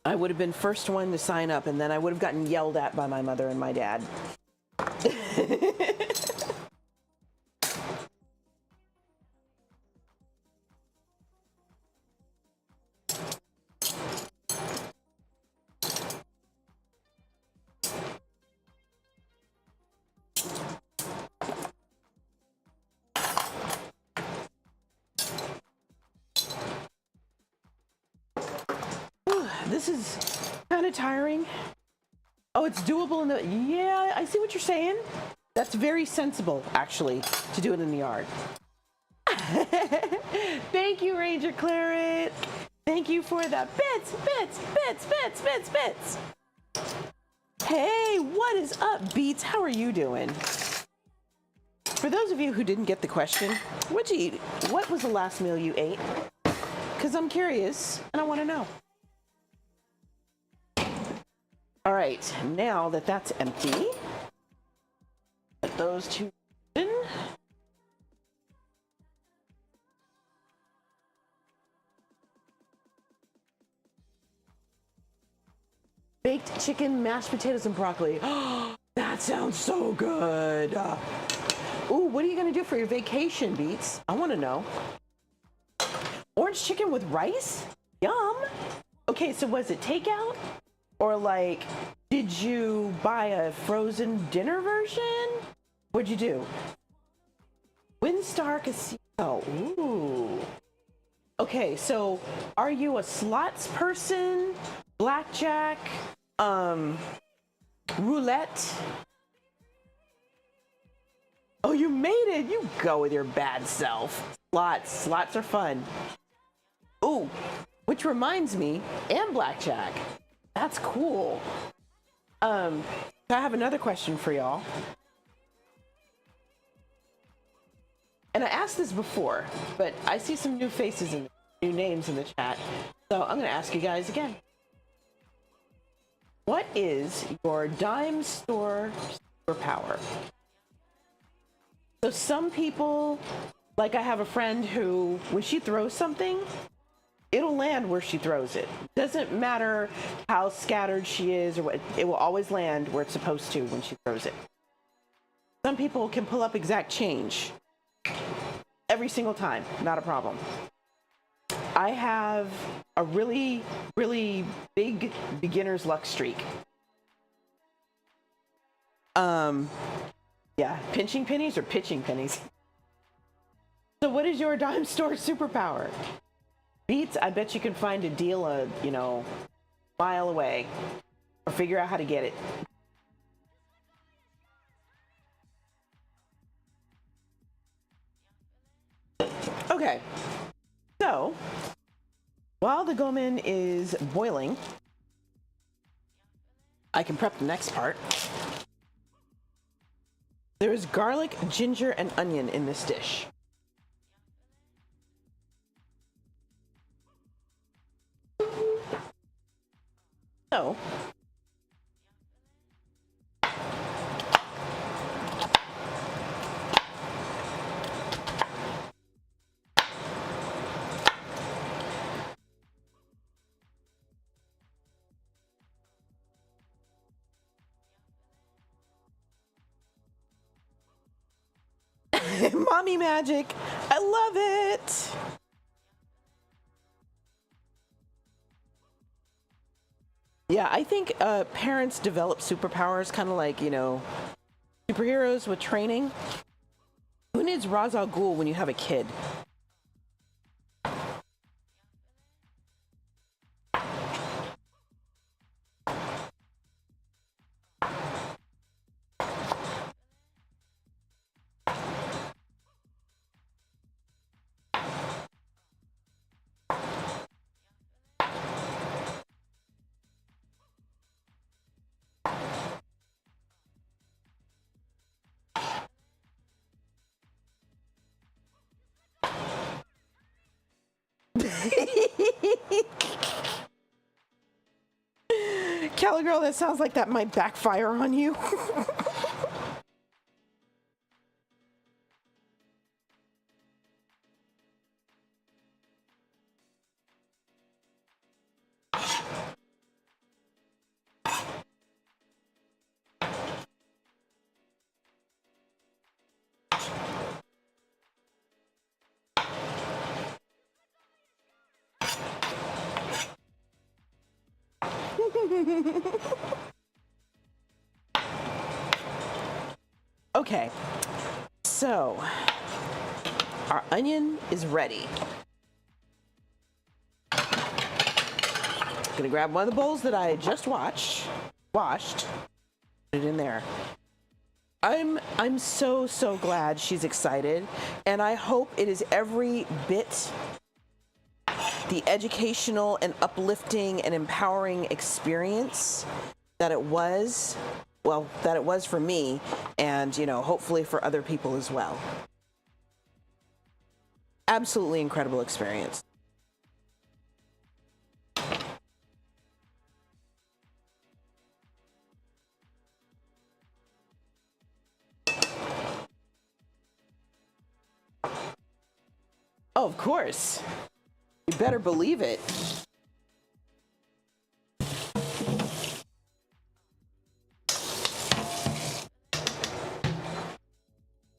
I would have been first one to sign up, and then I would have gotten yelled at by my mother and my dad. This is kind of tiring. Oh, it's doable in the... Yeah, I see what you're saying. That's very sensible, actually, to do it in the yard. Thank you, Ranger Claret. Thank you for the bits. Hey, what is up, Beats? How are you doing? For those of you who didn't get the question, what'd you eat? What was the last meal you ate? Because I'm curious, and I want to know. All right, now that that's empty, put those two in. Baked chicken, mashed potatoes, and broccoli. Oh, that sounds so good. Ooh, what are you gonna do for your vacation, Beats? I wanna know. Orange chicken with rice? Yum. Okay, so was it takeout? Or like, did you buy a frozen dinner version? What'd you do? Windstar Casino. Ooh. Okay, so are you a slots person? Blackjack? Roulette? Oh, you made it! You go with your bad self. Slots are fun. Ooh, which reminds me, and blackjack. That's cool. So I have another question for y'all. And I asked this before, but I see some new faces and new names in the chat. So I'm gonna ask you guys again. What is your dime store superpower? So some people, like I have a friend who, when she throws something, it'll land where she throws it. Doesn't matter how scattered she is or what, it will always land where it's supposed to when she throws it. Some people can pull up exact change every single time, not a problem. I have a really, really big beginner's luck streak. Yeah, pinching pennies or pitching pennies. So what is your dime store superpower? Beats, I bet you can find a deal a, mile away or figure out how to get it. Okay. So, while the Gomen is boiling, I can prep the next part. There's garlic, ginger, and onion in this dish. So, mommy magic. I love it. Yeah, I think parents develop superpowers kind of like, superheroes with training. Who needs Ra's al Ghul when you have a kid? Cali girl, that sounds like that might backfire on you. Okay, so our onion is ready. Gonna grab one of the bowls that I just washed, put it in there. I'm so glad she's excited, and I hope it is every bit the educational and uplifting and empowering experience that it was, that it was for me, and hopefully for other people as well. Absolutely incredible experience. Oh, of course. You better believe it.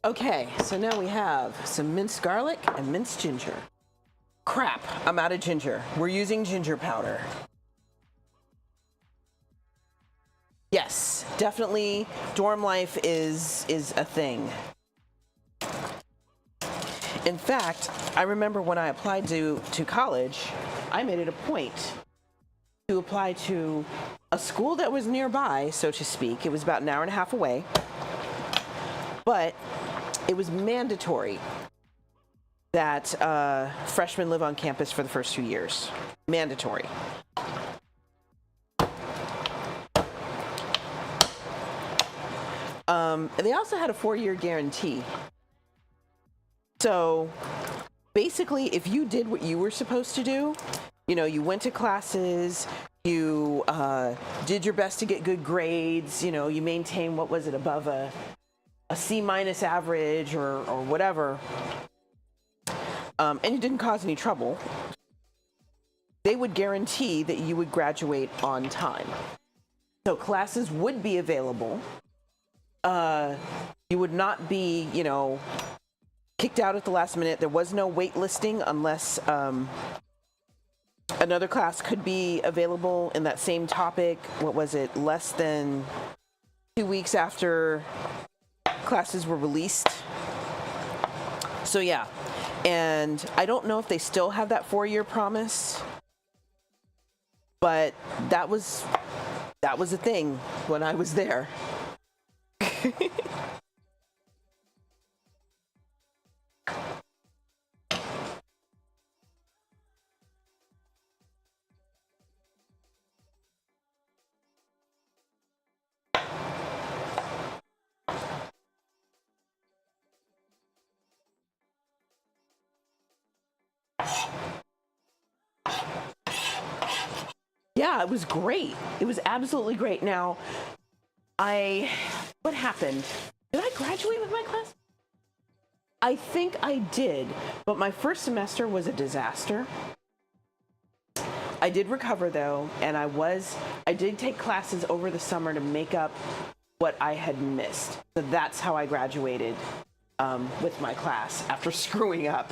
Okay, so now we have some minced garlic and minced ginger. Crap, I'm out of ginger. We're using ginger powder. Yes, definitely dorm life is a thing. In fact, I remember when I applied to college, I made it a point to apply to a school that was nearby, so to speak. It was about an hour and a half away, but it was mandatory that freshmen live on campus for the first 2 years. Mandatory. And they also had a 4-year guarantee. So basically, if you did what you were supposed to do, you went to classes, you did your best to get good grades, you maintained, what was it, above a C- average or whatever, and you didn't cause any trouble, they would guarantee that you would graduate on time. So classes would be available. You would not be, kicked out at the last minute. There was no wait listing unless another class could be available in that same topic. What was it? Less than 2 weeks after classes were released. So yeah, and I don't know if they still have that 4-year promise, but that was a thing when I was there. Yeah, it was great. It was absolutely great. Now, what happened? Did I graduate with my class? I think I did, but my first semester was a disaster. I did recover though, and I did take classes over the summer to make up what I had missed. So that's how I graduated with my class after screwing up.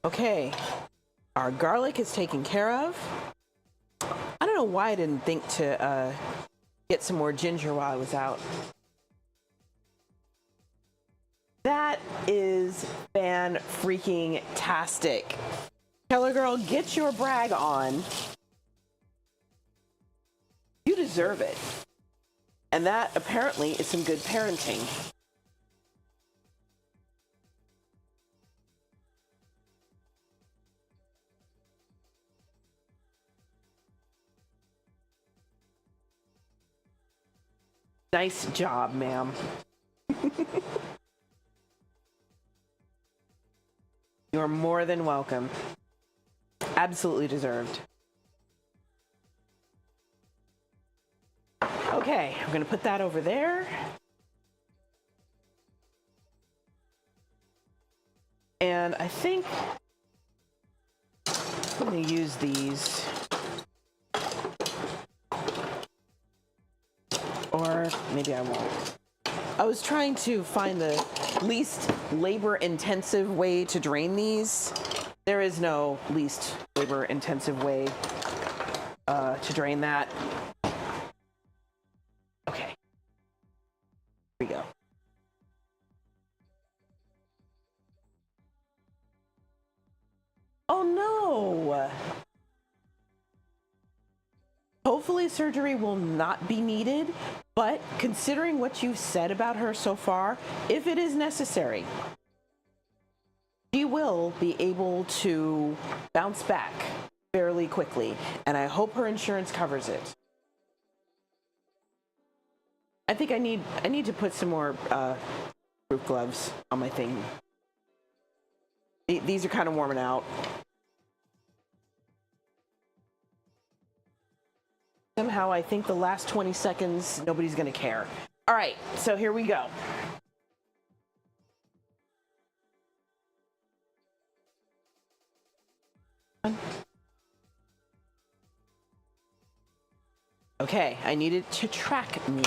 Okay, our garlic is taken care of. I don't know why I didn't think to get some more ginger while I was out. That is fan-freaking-tastic. Keller girl, get your brag on. You deserve it. And that apparently is some good parenting. Nice job, ma'am. You're more than welcome. Absolutely deserved. Okay, I'm gonna put that over there. And I think I'm gonna use these. Or maybe I won't. I was trying to find the least labor-intensive way to drain these. There is no least labor-intensive way to drain that. Okay. Here we go. Oh no! Hopefully surgery will not be needed, but considering what you've said about her so far, if it is necessary, she will be able to bounce back fairly quickly, and I hope her insurance covers it. I think I need to put some more proof gloves on my thing. These are kind of warming out. Somehow I think the last 20 seconds, nobody's gonna care. All right, so here we go. Okay, I need it to track me.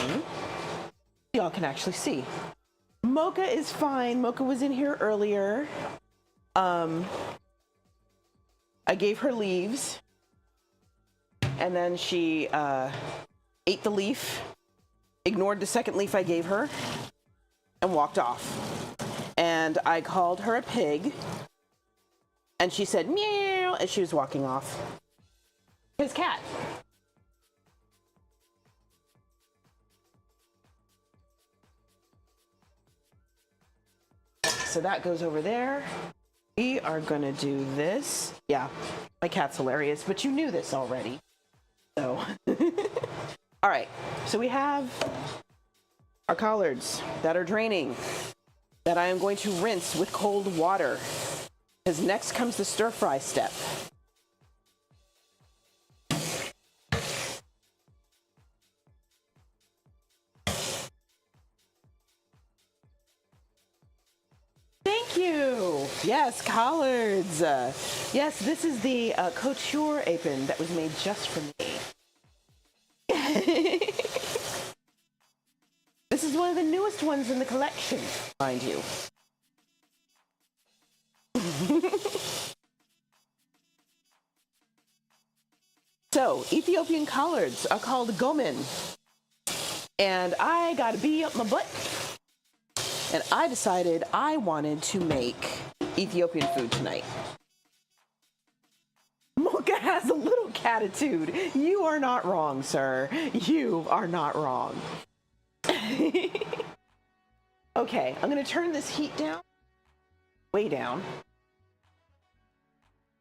Y'all can actually see. Mocha is fine. Mocha was in here earlier. I gave her leaves. And then she ate the leaf, ignored the second leaf I gave her, and walked off. And I called her a pig, and she said meow as she was walking off. His cat. So that goes over there. We are gonna do this. Yeah, my cat's hilarious, but you knew this already. So, all right, so we have our collards that are draining that I am going to rinse with cold water, because next comes the stir fry step. Thank you. Yes, collards. Yes, this is the couture apron that was made just for me. This is one of the newest ones in the collection, mind you. So, Ethiopian collards are called Gomen. And I got a bee up my butt. And I decided I wanted to make Ethiopian food tonight. Mocha has a little catitude. You are not wrong, sir. You are not wrong. Okay, I'm gonna turn this heat down. Way down.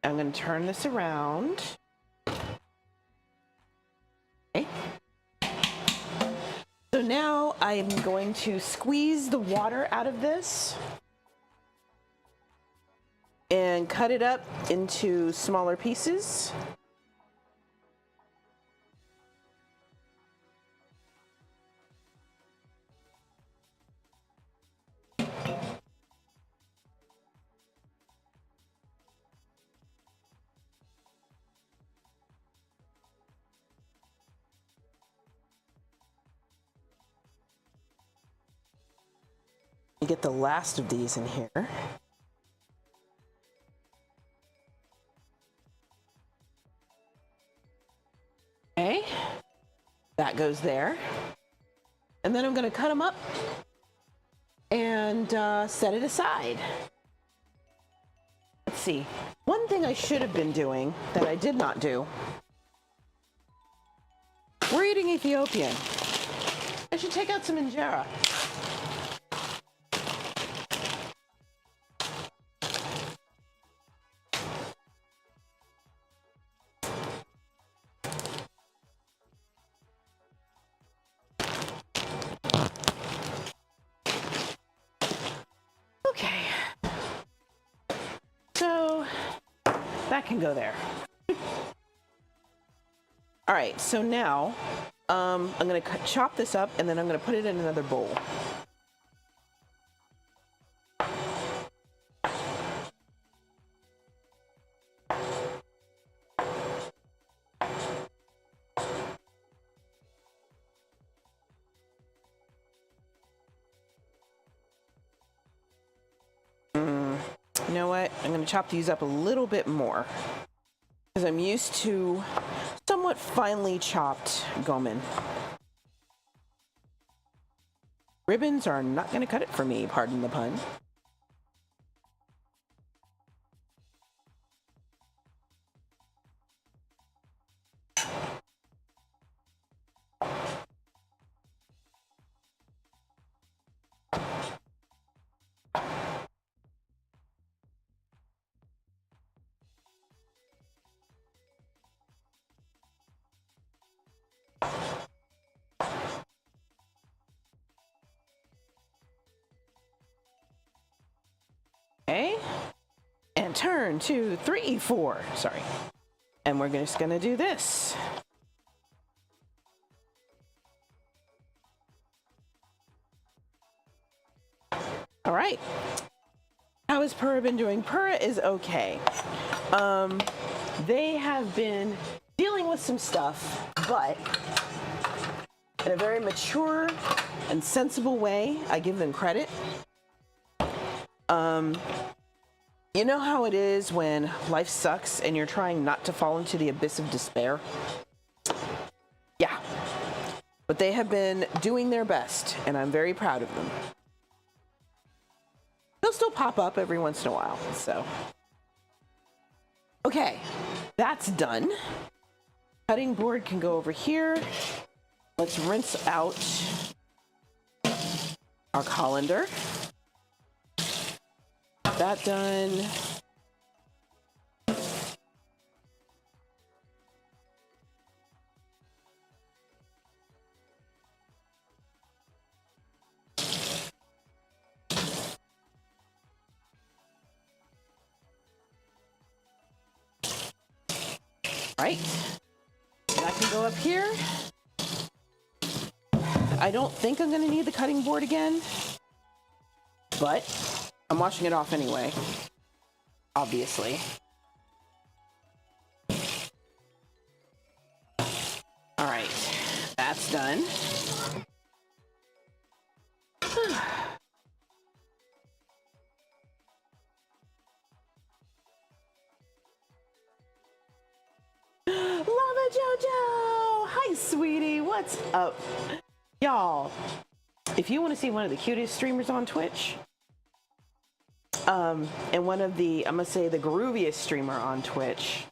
I'm gonna turn this around. now I'm going to squeeze the water out of this and cut it up into smaller pieces. Get the last of these in here. Okay, that goes there. And then I'm going to cut them up and set it aside. Let's see. One thing I should have been doing that I did not do. We're eating Ethiopian. I should take out some injera. Okay, so that can go there. All right, so now I'm gonna chop this up and then I'm gonna put it in another bowl. You know what? I'm going to chop these up a little bit more because I'm used to somewhat finely chopped Gomen. Ribbons are not going to cut it for me, pardon the pun. Okay, and turn 2, 3, 4, sorry. And we're just gonna do this. All right, how has Pura been doing? Pura is okay. They have been dealing with some stuff, but in a very mature and sensible way. I give them credit. You know how it is when life sucks and you're trying not to fall into the abyss of despair? Yeah. But they have been doing their best, and I'm very proud of them. They'll still pop up every once in a while, so. Okay, that's done. Cutting board can go over here. Let's rinse out our colander. That done. Right, that can go up here. I don't think I'm gonna need the cutting board again, but I'm washing it off anyway, obviously. All right, that's done. Lava Jojo! Hi, sweetie, what's up? Y'all, if you want to see one of the cutest streamers on Twitch, and one of the, I'm gonna say the grooviest streamer on Twitch,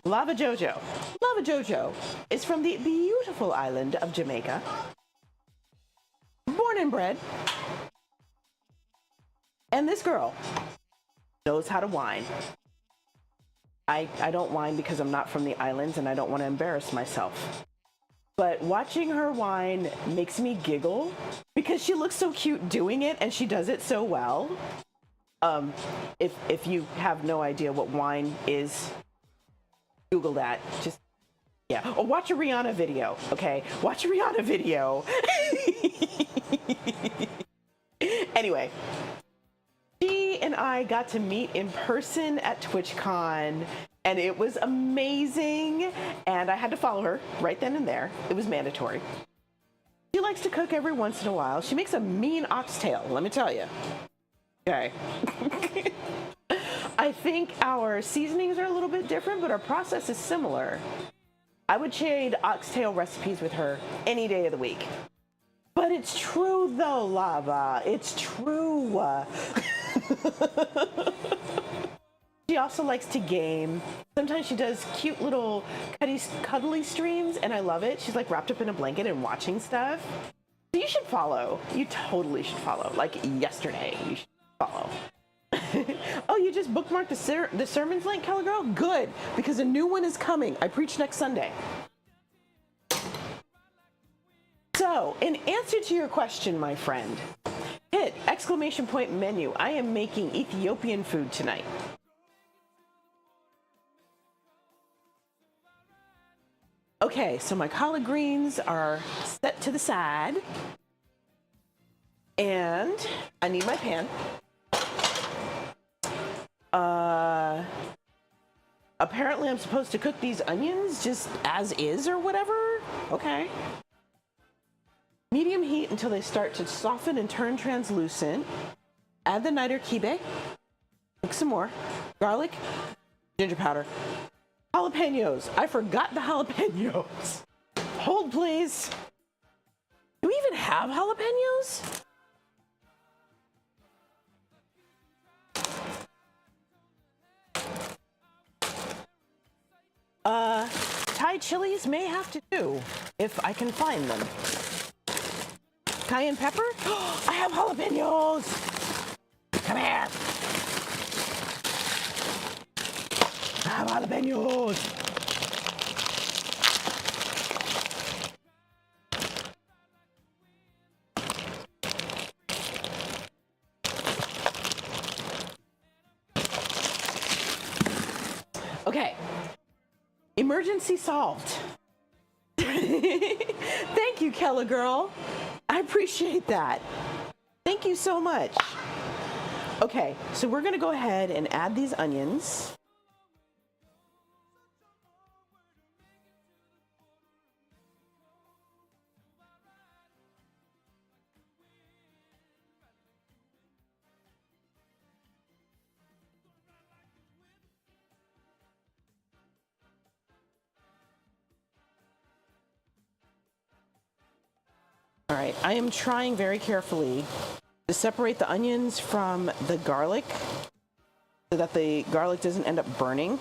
Lava Jojo. Lava Jojo is from the beautiful island of Jamaica. Born and bred. And this girl knows how to whine. I don't whine because I'm not from the islands and I don't want to embarrass myself. but watching her whine makes me giggle because she looks so cute doing it and she does it so well. If you have no idea what whine is, Google that. Just yeah. Or watch a Rihanna video, okay? Watch a Rihanna video. Anyway, she and I got to meet in person at TwitchCon, and it was amazing. And I had to follow her right then and there. It was mandatory. She likes to cook every once in a while. She makes a mean oxtail, let me tell you. Okay. I think our seasonings are a little bit different, but our process is similar. I would trade oxtail recipes with her any day of the week. But it's true though, Lava. It's true. She also likes to game. Sometimes she does cute little cuddly streams, and I love it. She's like wrapped up in a blanket and watching stuff. So you should follow. You totally should follow. Like yesterday, you should follow. Oh, you just bookmarked the sermons link, Keller Girl? Good, because a new one is coming. I preach next Sunday. So, in answer to your question, my friend, hit exclamation point menu. I am making Ethiopian food tonight. Okay, so my collard greens are set to the side. And I need my pan. Apparently I'm supposed to cook these onions just as is or whatever. Okay. Medium heat until they start to soften and turn translucent. Add the niter kibe. Cook some more. Garlic, ginger powder. Jalapenos. I forgot the jalapenos. Hold, please. Do we even have jalapenos? Thai chilies may have to do if I can find them. Cayenne pepper? I have jalapenos! Come here! I have jalapenos! Okay. Emergency solved. Thank you, Keller Girl. I appreciate that. Thank you so much. Okay, so we're gonna go ahead and add these onions. All right, I am trying very carefully to separate the onions from the garlic so that the garlic doesn't end up burning.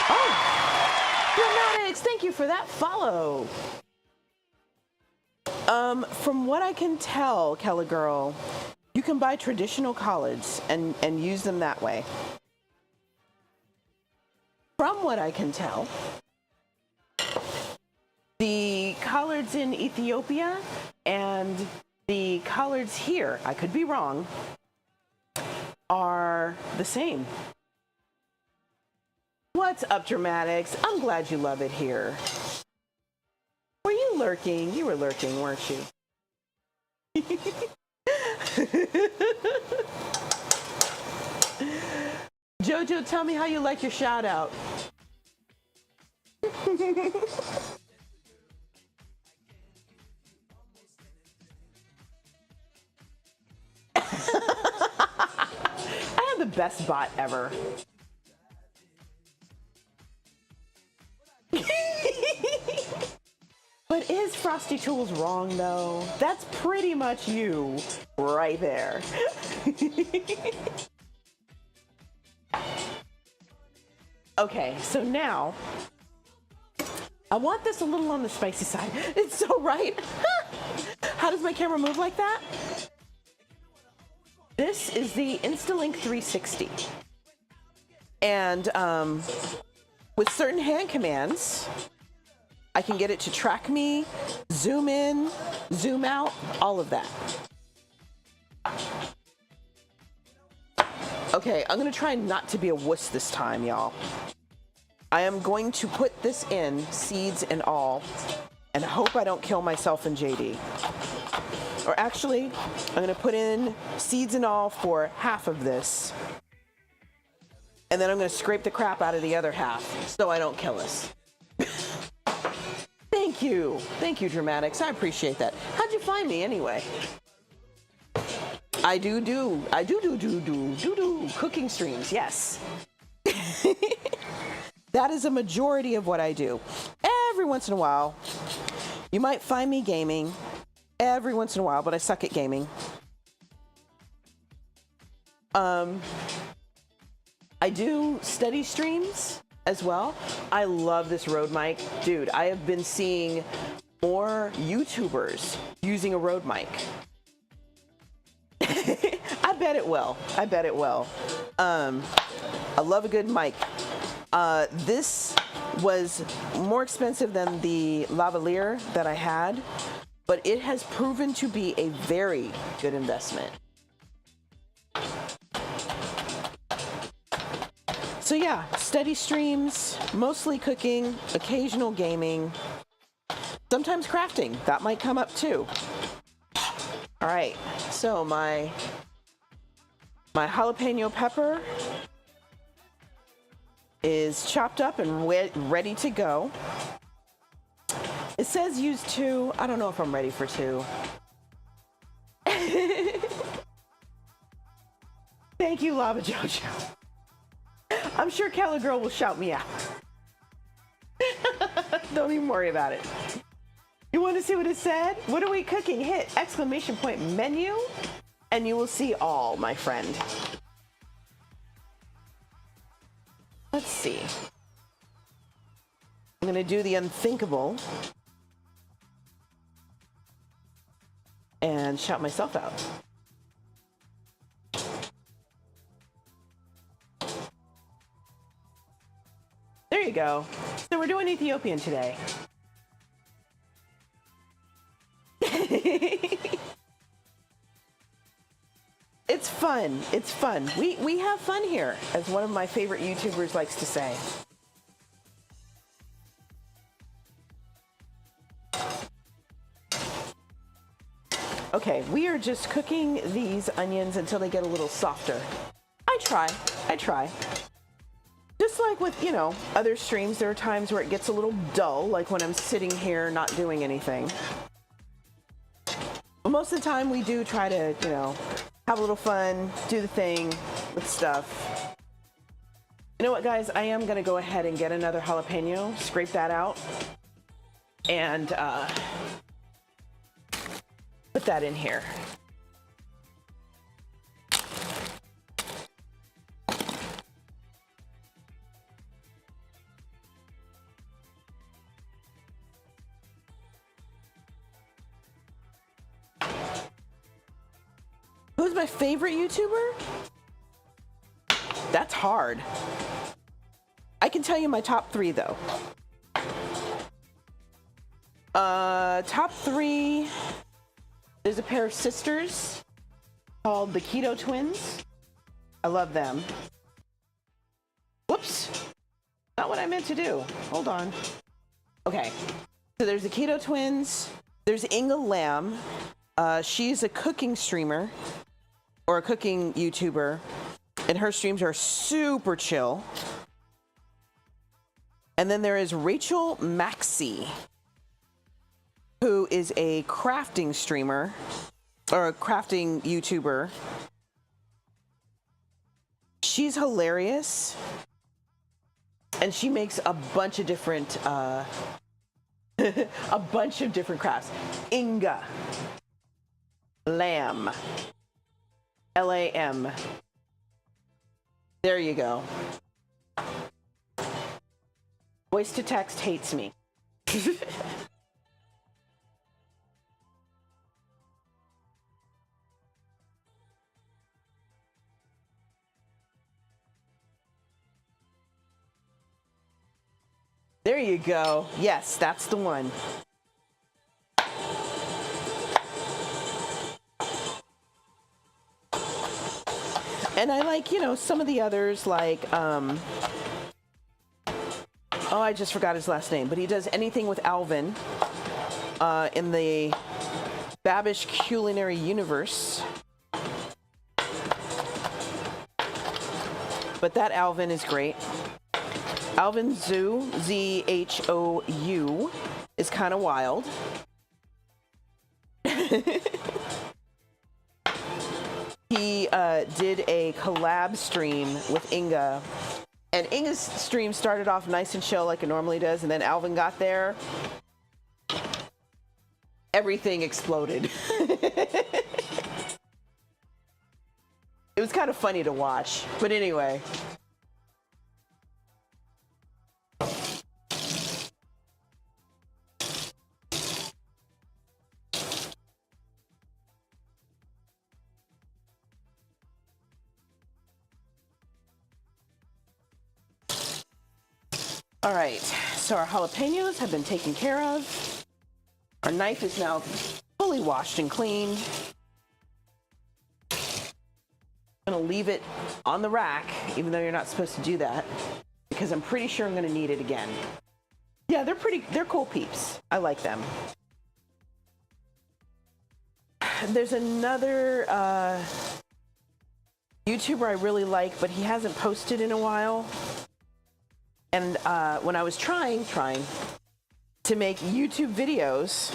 Oh, Dramatics, thank you for that follow. From what I can tell, Keller Girl, you can buy traditional collards and use them that way. From what I can tell, the collards in Ethiopia and the collards here, I could be wrong, are the same. What's up, Dramatics? I'm glad you love it here. Were you lurking? You were lurking, weren't you? Jojo, tell me how you like your shout out. I have the best bot ever. But is Frosty Tools wrong though? That's pretty much you right there. Okay, so now I want this a little on the spicy side. It's so right. How does my camera move like that? This is the Instalink 360. And with certain hand commands, I can get it to track me, zoom in, zoom out, all of that. Okay, I'm gonna try not to be a wuss this time, y'all. I am going to put this in, seeds and all, and hope I don't kill myself and JD. Or actually, I'm gonna put in seeds and all for half of this. And then I'm gonna scrape the crap out of the other half so I don't kill us. Thank you. Thank you, Dramatics. I appreciate that. How'd you find me anyway? I do cooking streams, yes. That is a majority of what I do. Every once in a while, you might find me gaming. Every once in a while, but I suck at gaming. I do study streams as well. I love this Rode mic. Dude, I have been seeing more YouTubers using a Rode mic. I bet it will. I bet it will. I love a good mic. This was more expensive than the lavalier that I had, but it has proven to be a very good investment. So yeah, steady streams, mostly cooking, occasional gaming, sometimes crafting. That might come up too. All right, so my jalapeno pepper is chopped up and ready to go. It says use 2. I don't know if I'm ready for 2. Thank you, Lava Jojo. I'm sure Keller Girl will shout me out. Don't even worry about it. You want to see what it said? What are we cooking? Hit exclamation point menu and you will see all, my friend. Let's see. I'm going to do the unthinkable and shout myself out. There you go. So we're doing Ethiopian today. It's fun. It's fun. We have fun here, as one of my favorite YouTubers likes to say. Okay, we are just cooking these onions until they get a little softer. I try. Just like with, you know, other streams, there are times where it gets a little dull, like when I'm sitting here not doing anything. But most of the time we do try to, you know, have a little fun, do the thing with stuff. You know what, guys? I am going to go ahead and get another jalapeno, scrape that out, and put that in here. Who's my favorite YouTuber? That's hard. I can tell you my top 3 though. Top 3, there's a pair of sisters called the Keto Twins. I love them. Whoops, not what I meant to do. Hold on. Okay, so there's the Keto Twins. There's Inga Lamb. She's a cooking streamer or a cooking YouTuber, and her streams are super chill. And then there is Rachel Maxey, who is a crafting streamer or a crafting YouTuber. She's hilarious, and she makes a bunch of different crafts. Inga Lamb, Lam. There you go. Voice to text hates me. There you go. Yes, that's the one. And I like, you know, some of the others, like, oh, I just forgot his last name, but he does anything with Alvin in the Babish Culinary Universe. But that Alvin is great. Alvin Zhou, Z-H-O-U, is kind of wild. He did a collab stream with Inga, and Inga's stream started off nice and chill like it normally does, and then Alvin got there. Everything exploded. It was kind of funny to watch, but anyway. All right, so our jalapenos have been taken care of. Our knife is now fully washed and cleaned. I'm gonna leave it on the rack, even though you're not supposed to do that, because I'm pretty sure I'm gonna need it again. Yeah, they're cool peeps. I like them. There's another YouTuber I really like, but he hasn't posted in a while. And when I was trying to make YouTube videos,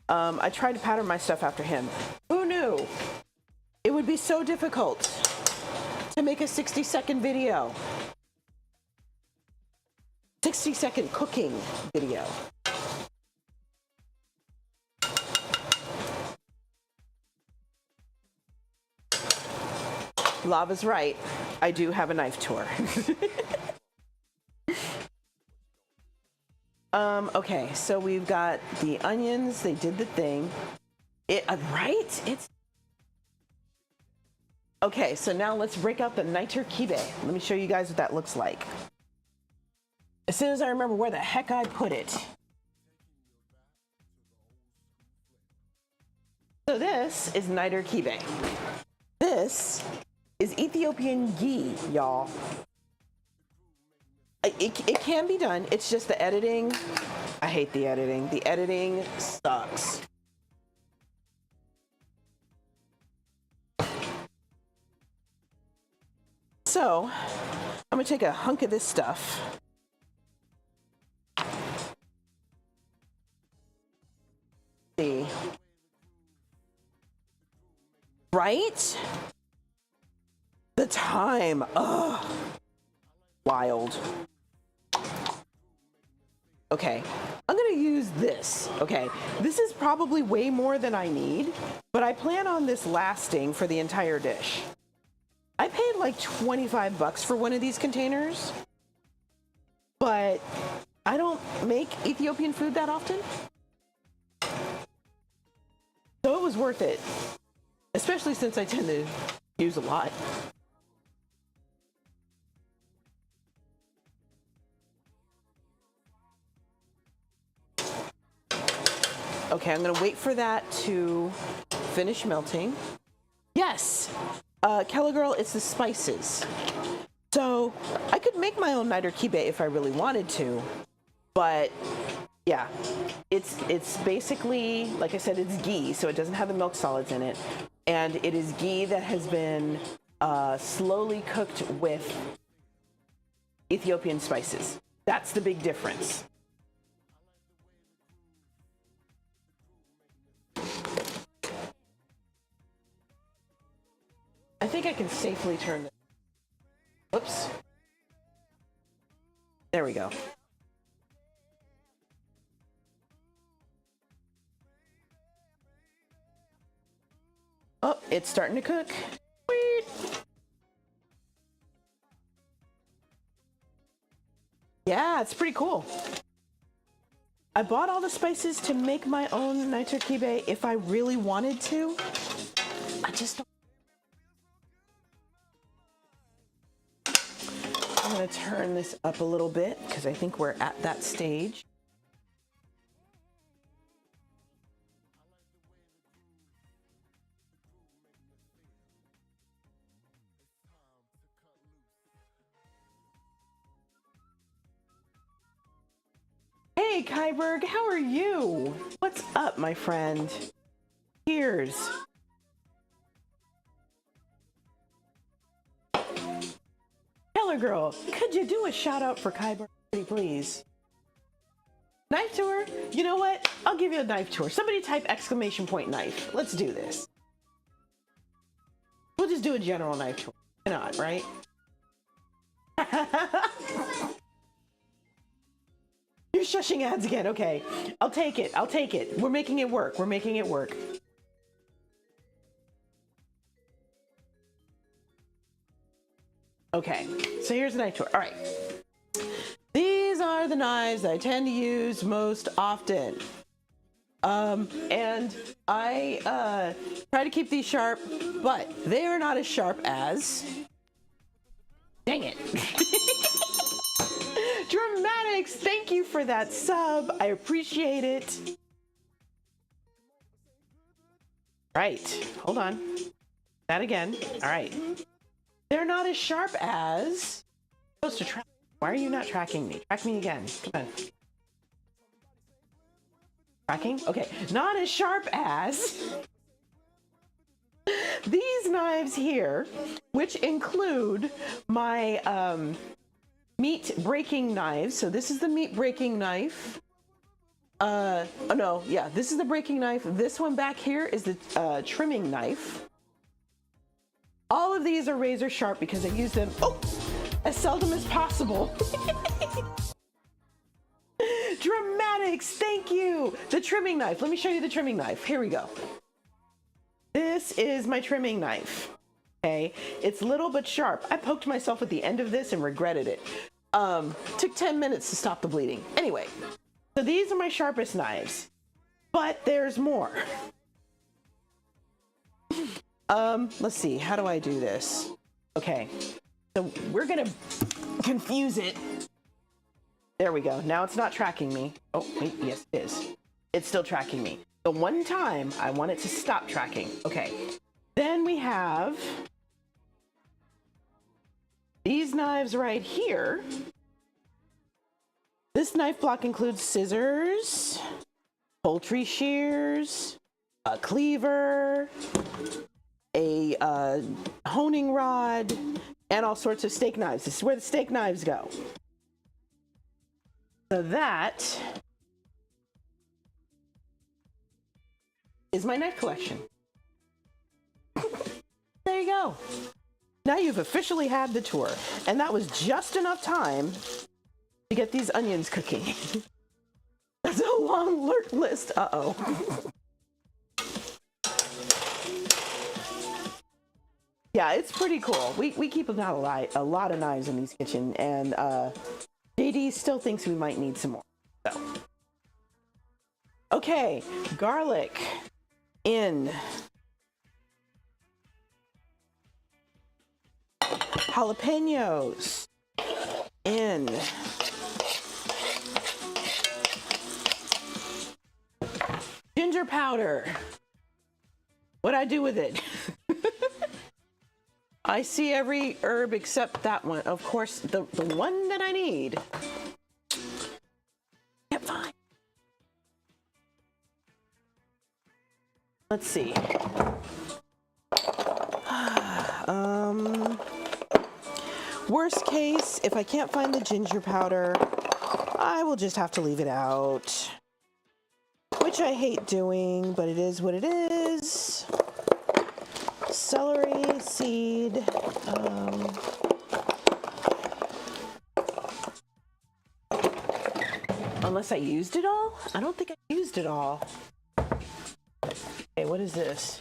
I tried to pattern my stuff after him. Who knew? It would be so difficult to make a 60-second video. 60-second cooking video. Lava's right. I do have a knife tour. Okay, so we've got the onions. They did the thing. Right? It's okay. So now let's break out the niter kibe. Let me show you guys what that looks like. As soon as I remember where the heck I put it. So this is niter kibe. This is Ethiopian ghee, y'all. It can be done. It's just the editing. I hate the editing. The editing sucks. So I'm gonna take a hunk of this stuff. See. Right? The time. Ugh. Wild. Okay, I'm gonna use this. Okay, this is probably way more than I need, but I plan on this lasting for the entire dish. I paid like 25 bucks for one of these containers, but I don't make Ethiopian food that often. So it was worth it, especially since I tend to use a lot. Okay, I'm gonna wait for that to finish melting. Yes, Kelly Girl, it's the spices. So I could make my own niter kibe if I really wanted to, but yeah, it's basically, like I said, it's ghee, so it doesn't have the milk solids in it, and it is ghee that has been slowly cooked with Ethiopian spices. That's the big difference. I think I can safely turn this. Oops. There we go. Oh, it's starting to cook. Sweet. Yeah, it's pretty cool. I bought all the spices to make my own niter kibe if I really wanted to. I just don't. I'm gonna turn this up a little bit because I think we're at that stage. Hey, Kyberg, how are you? What's up, my friend? Cheers. Keller Girl, could you do a shout out for Kyberg, please? Knife tour? You know what? I'll give you a knife tour. Somebody type exclamation point knife. Let's do this. We'll just do a general knife tour. Why not, right? You're shushing ads again. Okay. I'll take it. I'll take it. We're making it work. We're making it work. Okay. So here's the knife tour. All right. These are the knives I tend to use most often. And I try to keep these sharp, but they are not as sharp as... Dang it. Dramatics, thank you for that sub. I appreciate it. Right, hold on. That again. All right. They're not as sharp as... Supposed to track. Why are you not tracking me? Track me again. Come on. Tracking? Okay. Not as sharp as these knives here, which include my meat breaking knives. So this is the meat breaking knife. Oh no, yeah, this is the breaking knife. This one back here is the trimming knife. All of these are razor sharp because I use them as seldom as possible. Dramatics, thank you. The trimming knife. Let me show you the trimming knife. Here we go. This is my trimming knife. Okay, it's little but sharp. I poked myself at the end of this and regretted it. Took 10 minutes to stop the bleeding. Anyway, so these are my sharpest knives, but there's more. Let's see, how do I do this? Okay, so we're gonna confuse it. There we go. Now it's not tracking me. Oh, wait, yes, it is. It's still tracking me. The one time I want it to stop tracking. Okay, then we have these knives right here. This knife block includes scissors, poultry shears, a cleaver, a honing rod, and all sorts of steak knives. This is where the steak knives go. So that is my knife collection. There you go. Now you've officially had the tour, and that was just enough time to get these onions cooking. That's a long list. Uh-oh. Yeah, it's pretty cool. We keep a lot of knives in this kitchen, and JD still thinks we might need some more. So, okay, garlic in. Jalapenos in. Ginger powder. What'd I do with it? I see every herb except that one. Of course, the one that I need. Can't find. Let's see. Worst case, if I can't find the ginger powder, I will just have to leave it out. Which I hate doing, but it is what it is. Celery seed. Unless I used it all? I don't think I used it all. Okay, what is this?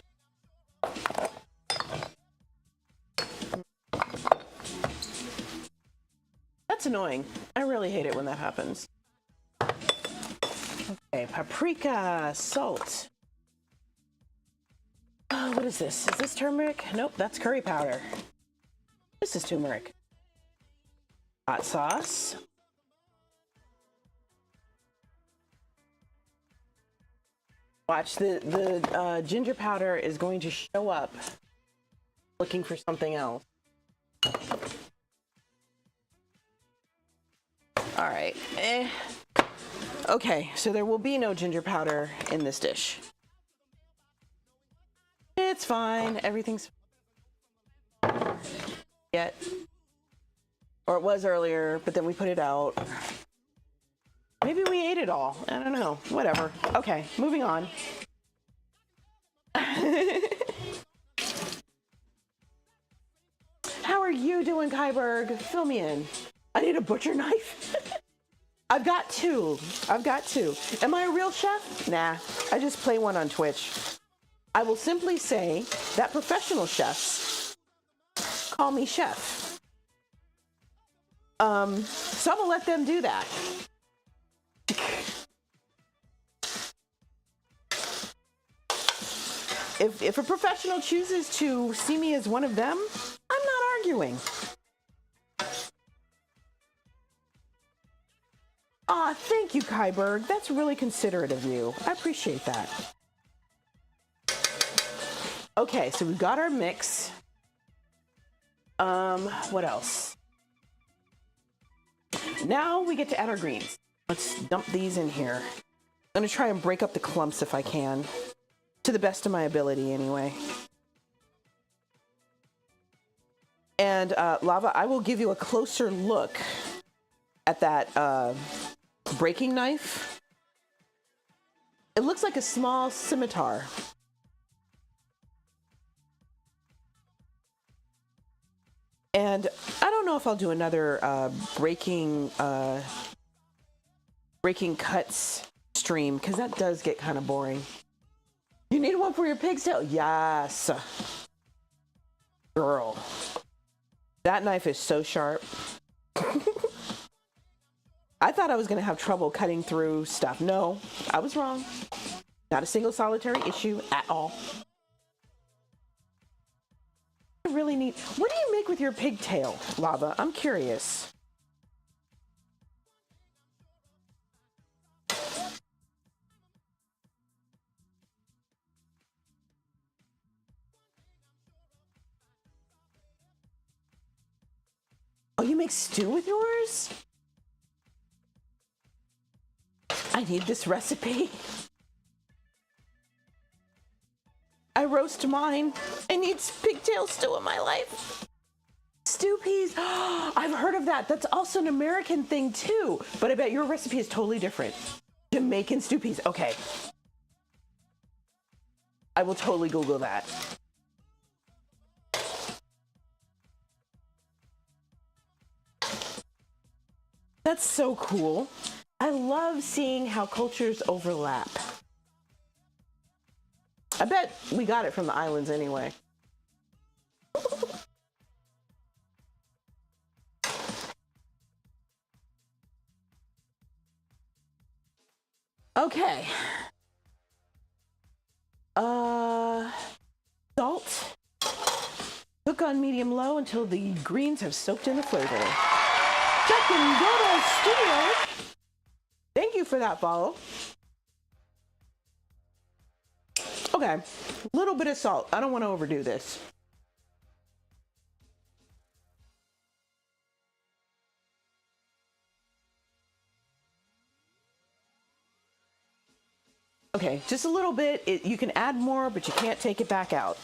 That's annoying. I really hate it when that happens. Okay, paprika, salt. Oh, what is this? Is this turmeric? Nope, that's curry powder. This is turmeric. hot sauce. Watch, the ginger powder is going to show up looking for something else. All right. Okay, so there will be no ginger powder in this dish. It's fine. Everything's yet. Or it was earlier, but then we put it out. Maybe we ate it all. I don't know. Whatever. Okay, moving on. How are you doing, Kyberg? Fill me in. I need a butcher knife. I've got two. Am I a real chef? Nah, I just play one on Twitch. I will simply say that professional chefs call me chef. So I'm gonna let them do that. If a professional chooses to see me as one of them, I'm not arguing. Aw, thank you, Kyberg. That's really considerate of you. I appreciate that. Okay, so we've got our mix. What else? Now we get to add our greens. Let's dump these in here. I'm gonna try and break up the clumps if I can. To the best of my ability, anyway. And Lava, I will give you a closer look at that breaking knife. It looks like a small scimitar. And I don't know if I'll do another breaking cuts stream, because that does get kind of boring. You need one for your pig's tail? Yes. Girl. That knife is so sharp. I thought I was going to have trouble cutting through stuff. No, I was wrong. Not a single solitary issue at all. I really need... What do you make with your pigtail, Lava? I'm curious. Oh, you make stew with yours? I need this recipe. I roast mine. I need pigtail stew in my life. Stew peas. I've heard of that. That's also an American thing too. But I bet your recipe is totally different. Jamaican stew peas. Okay. I will totally Google that. That's so cool. I love seeing how cultures overlap. I bet we got it from the islands anyway. Okay. Salt. Cook on medium low until the greens have soaked in the flavor. Check and go to studio. Thank you for that follow. Okay, a little bit of salt. I don't want to overdo this. Okay, just a little bit. You can add more, but you can't take it back out.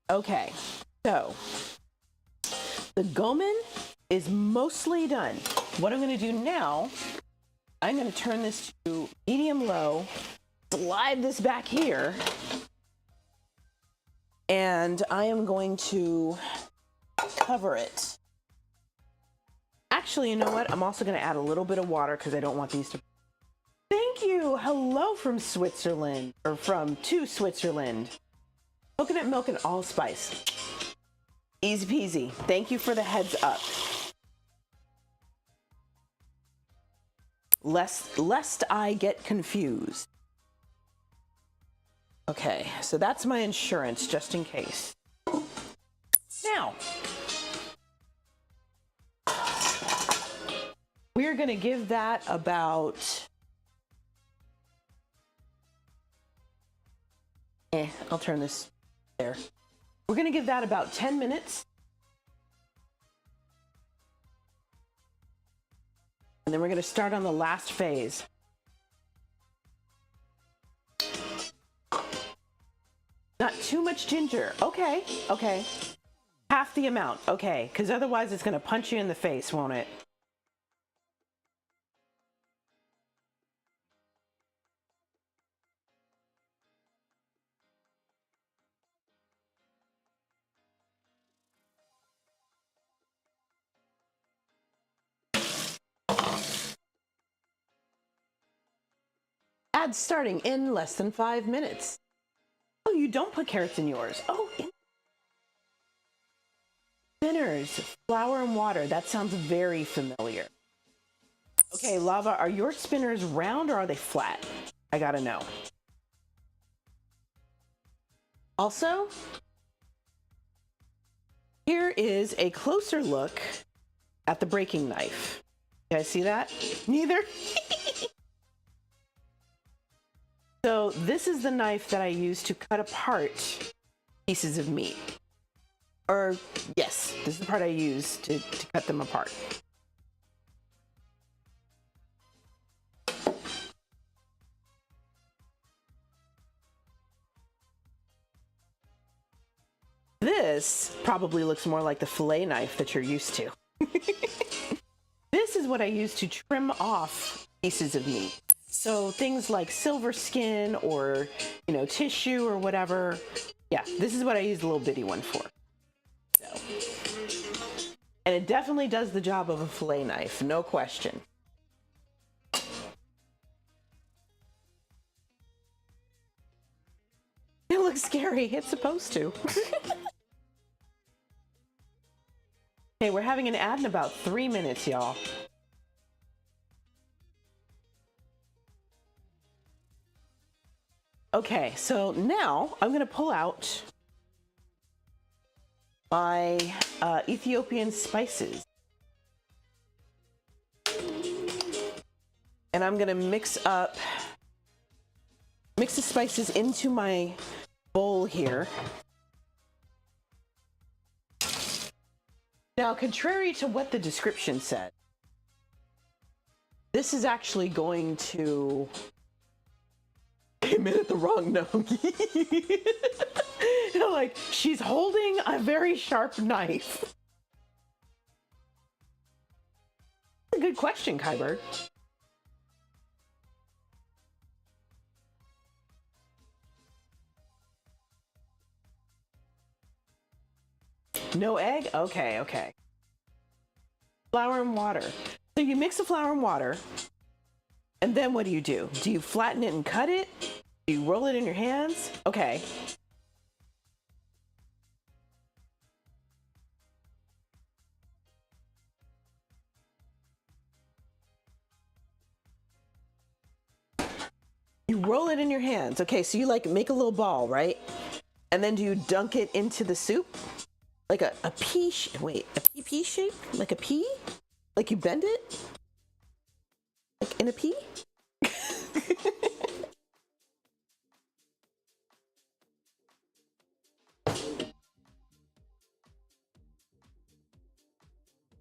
Okay, so the Gomen is mostly done. What I'm going to do now, I'm going to turn this to medium low, slide this back here, and I am going to cover it. Actually, you know what? I'm also going to add a little bit of water because I don't want these to... Thank you! Hello from Switzerland, or to Switzerland. Coconut milk and allspice. Easy peasy. Thank you for the heads up. lest I get confused. Okay, so that's my insurance just in case. Now, we're gonna give that about, I'll turn this there. We're gonna give that about 10 minutes. And then we're gonna start on the last phase. Not too much ginger. Okay, okay. Half the amount, okay. Because otherwise it's gonna punch you in the face, won't it? Ads starting in less than 5 minutes. Oh, you don't put carrots in yours. Oh, spinners, flour and water. That sounds very familiar. Okay, Lava, are your spinners round or are they flat? I gotta know. Also, here is a closer look at the breaking knife. You guys see that? Neither? So this is the knife that I use to cut apart pieces of meat. Or, yes, this is the part I use to cut them apart. This probably looks more like the fillet knife that you're used to. This is what I use to trim off pieces of meat. So things like silver skin or, you know, tissue or whatever. Yeah, this is what I use the little bitty one for. So. And it definitely does the job of a fillet knife, no question. It looks scary, it's supposed to. Okay, we're having an ad in about 3 minutes, y'all. Okay, so now I'm gonna pull out my Ethiopian spices. And I'm gonna mix the spices into my bowl here. Now, contrary to what the description said, this is actually going to came in at the wrong note. Like, she's holding a very sharp knife. That's a good question, Kyber. No egg? Okay, okay. Flour and water. So you mix the flour and water, and then what do? Do you flatten it and cut it? Do you roll it in your hands? Okay. You roll it in your hands. Okay, so you like make a little ball, right? And then do you dunk it into the soup? Like a pea, wait, a pea shape? Like a pea? Like you bend it? Like in a pea?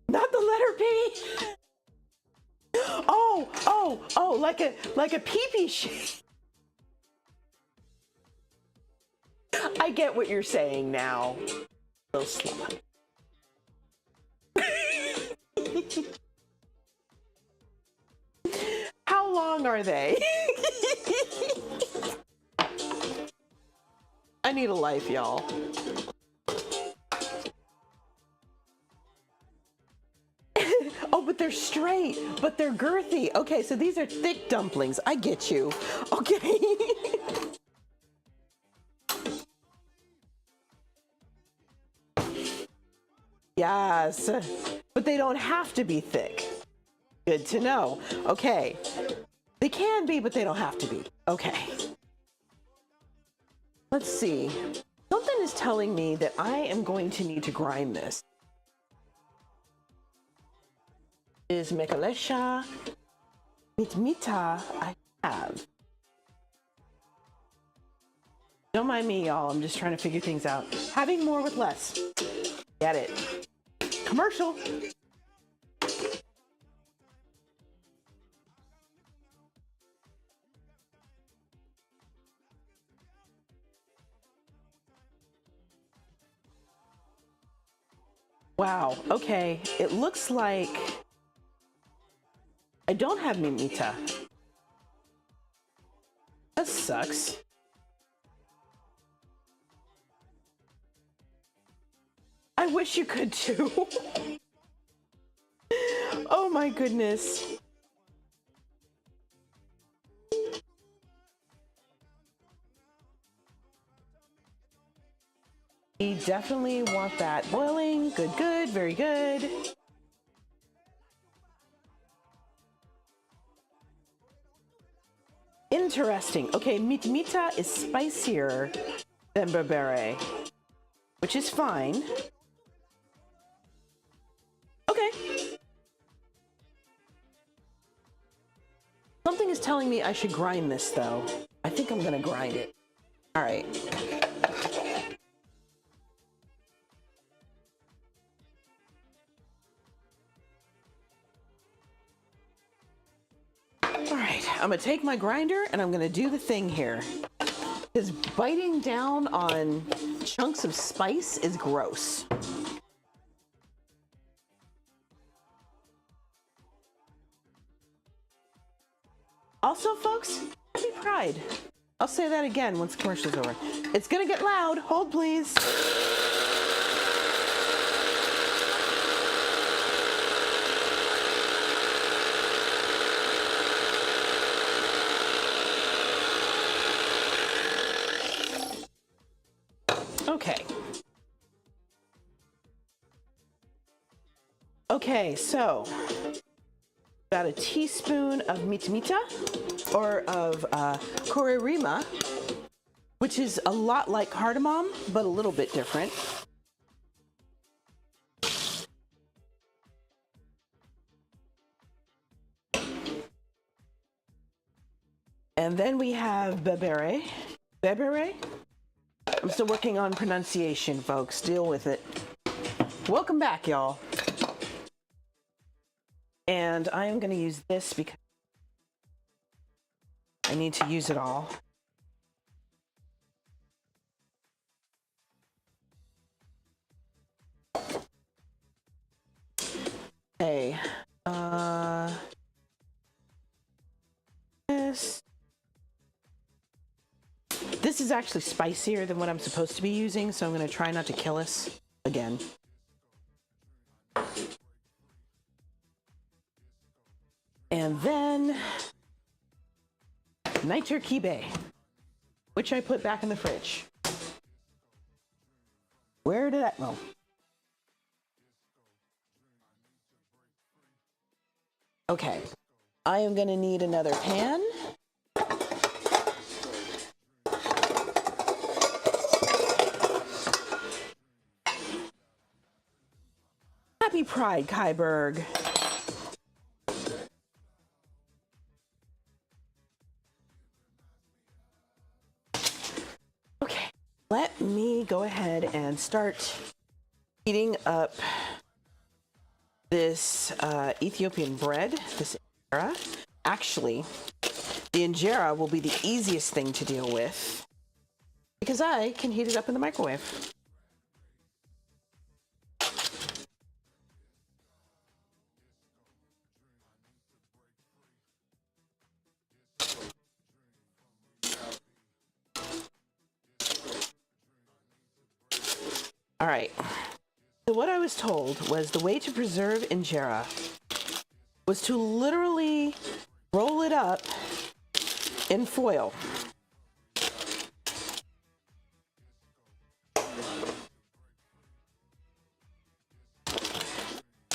Not the letter P. Oh, like a pee-pee shape. I get what you're saying now. Little slut. How long are they? I need a life, y'all. Oh, but they're straight, but they're girthy. Okay, so these are thick dumplings. I get you. Okay. Yes, but they don't have to be thick. Good to know. Okay. They can be, but they don't have to be. Okay. Let's see. Something is telling me that I am going to need to grind this. Is Mekalesha Mitmita I have. Don't mind me, y'all. I'm just trying to figure things out. Having more with less. Get it. Commercial. Wow. Okay. It looks like I don't have Mimita. That sucks. I wish you could too. Oh my goodness. We definitely want that boiling. Good, good, very good. Interesting. Okay, Mitmita is spicier than Berbere, which is fine. Okay. Something is telling me I should grind this though. I think I'm gonna grind it. All right. All right, I'm gonna take my grinder and I'm gonna do the thing here. Because biting down on chunks of spice is gross. Also, folks, happy Pride. I'll say that again once the commercial's over. It's gonna get loud. Hold, please. Okay. Okay, so about a teaspoon of mitmita, or of korerima, which is a lot like cardamom, but a little bit different. And then we have berbere. Berbere? I'm still working on pronunciation, folks. Deal with it. Welcome back, y'all. And I am going to use this because I need to use it all. Okay. This is actually spicier than what I'm supposed to be using, so I'm going to try not to kill us again. And then Niter Kibe, which I put back in the fridge. Where did that go? Okay, I am gonna need another pan. Happy Pride, Kaiberg. Let me go ahead and start heating up this Ethiopian bread, this injera. Actually, the injera will be the easiest thing to deal with because I can heat it up in the microwave. All right, so what I was told was the way to preserve injera was to literally roll it up in foil.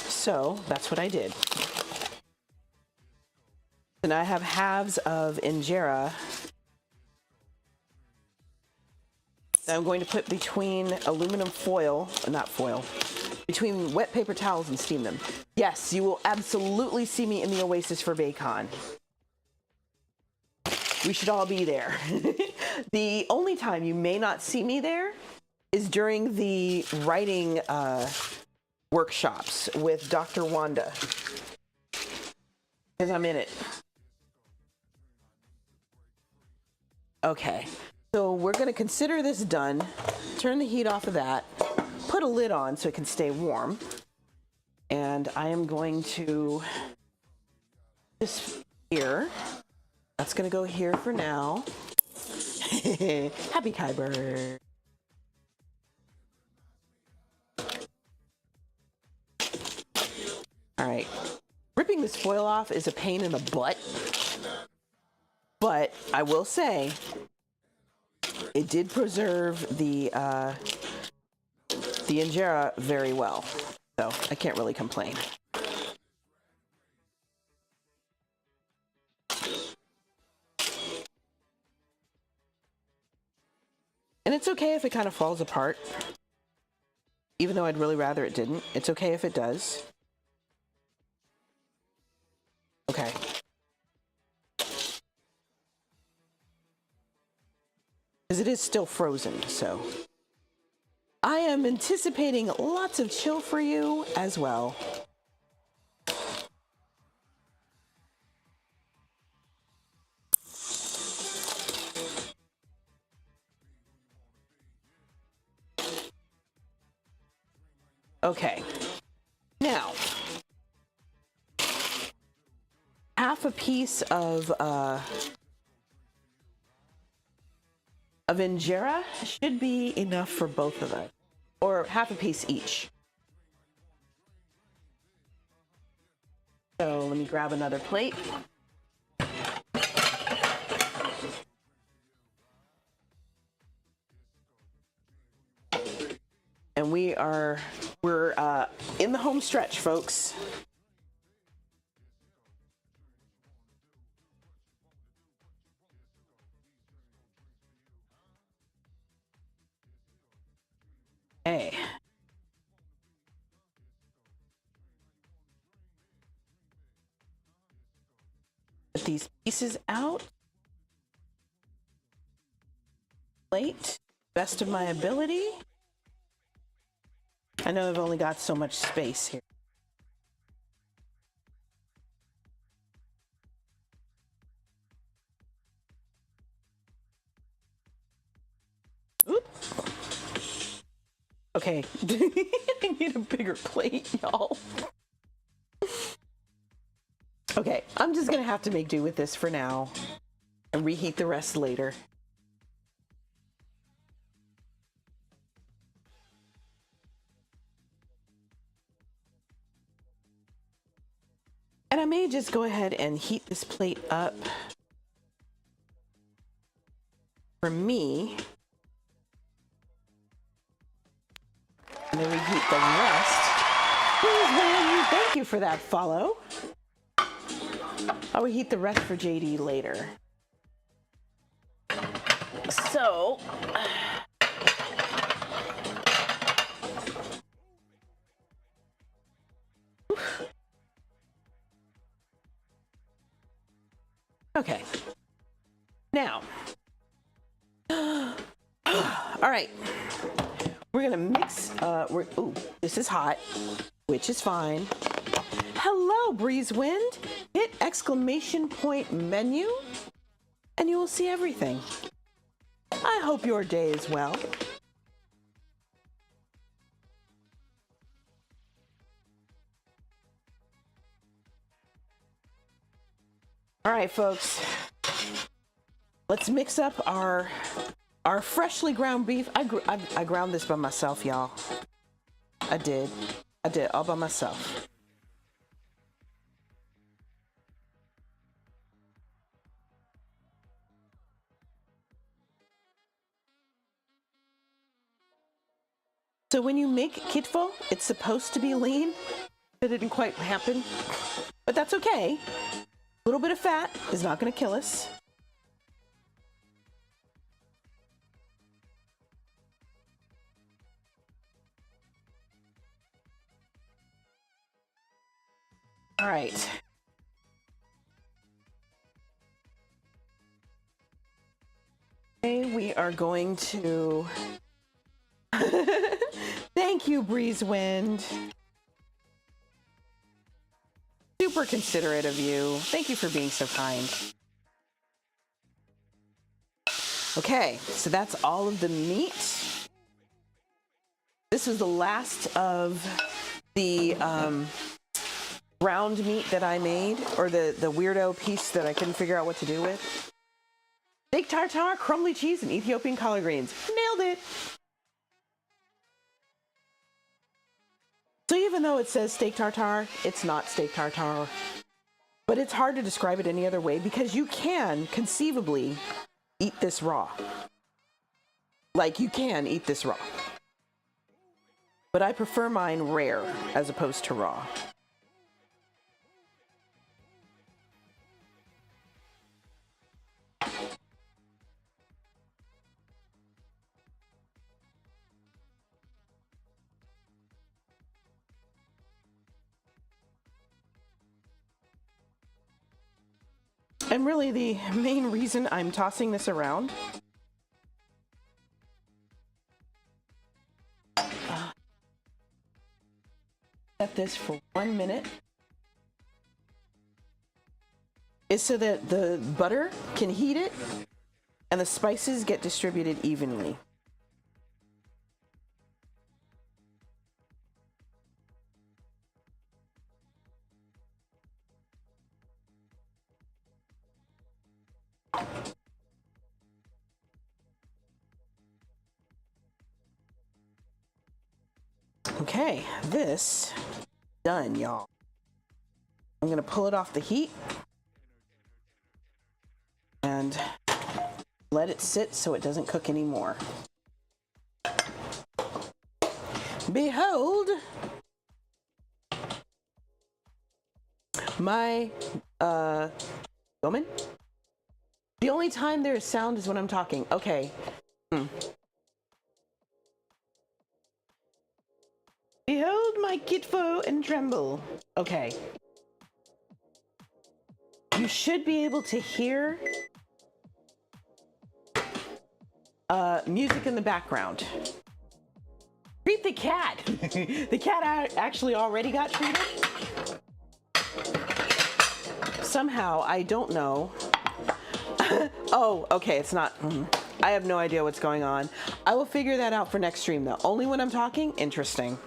So that's what I did. So now I have halves of injera that I'm going to put between aluminum foil, not foil, between wet paper towels and steam them. Yes, you will absolutely see me in the Oasis for Bacon. We should all be there. The only time you may not see me there is during the writing workshops with Dr. Wanda, because I'm in it. Okay, so we're going to consider this done. Turn the heat off of that. Put a lid on so it can stay warm. And I am going to just here. That's going to go here for now. Happy Kyber. All right. Ripping this foil off is a pain in the butt. But I will say it did preserve the injera very well. So I can't really complain. And it's okay if it kind of falls apart, even though I'd really rather it didn't. It's okay if it does. Okay. Because it is still frozen, so. I am anticipating lots of chill for you as well. Okay, now, half a piece of injera should be enough for both of us, or half a piece each. So let me grab another plate. And we're in the home stretch, folks. Hey. Put these pieces out. Plate, best of my ability. I know I've only got so much space here. Oop. Okay, I need a bigger plate, y'all. Okay, I'm just gonna have to make do with this for now and reheat the rest later. And I may just go ahead and heat this plate up for me. And then reheat the rest. Thank you for that follow. I'll reheat the rest for JD later. So, okay. Now, all right. We're gonna mix. Ooh, this is hot, which is fine. Hello, Breeze Wind. Hit exclamation point menu, and you will see everything. I hope your day is well. All right, folks. Let's mix up our freshly ground beef. I ground this by myself, y'all. I did all by myself. So when you make Kitfo, it's supposed to be lean. It didn't quite happen, but that's okay. A little bit of fat is not going to kill us. All right. Okay, we are going to... Thank you, Breeze Wind. Super considerate of you. Thank you for being so kind. Okay, so that's all of the meat. This is the last of the ground meat that I made, or the weirdo piece that I couldn't figure out what to do with. Steak tartare, crumbly cheese, and Ethiopian collard greens. Nailed it! So even though it says steak tartare, it's not steak tartare. But it's hard to describe it any other way because you can conceivably eat this raw. Like, you can eat this raw. But I prefer mine rare as opposed to raw. And really the main reason I'm tossing this around set this for 1 minute is so that the butter can heat it and the spices get distributed evenly. Okay, this done, y'all. I'm gonna pull it off the heat and let it sit so it doesn't cook anymore. Behold my Gomen. The only time there is sound is when I'm talking. Okay. Behold my Kitfo and tremble. Okay. You should be able to hear music in the background. Treat the cat. The cat actually already got treated. Somehow, I don't know. Oh, okay, it's not. I have no idea what's going on. I will figure that out for next stream, though. Only when I'm talking? Interesting.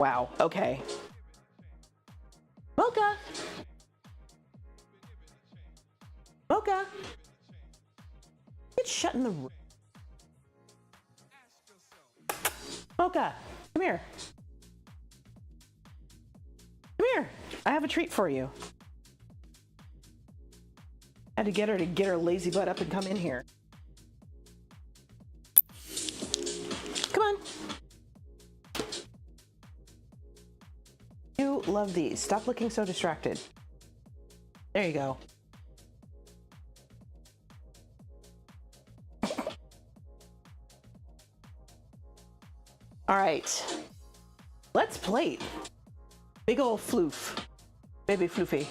Wow, okay. Mocha! Mocha! It's shut in the room. Mocha, come here. Come here. I have a treat for you. I had to get her lazy butt up and come in here. Come on. You love these. Stop looking so distracted. There you go. All right. Let's plate. Big old floof. Baby floofy.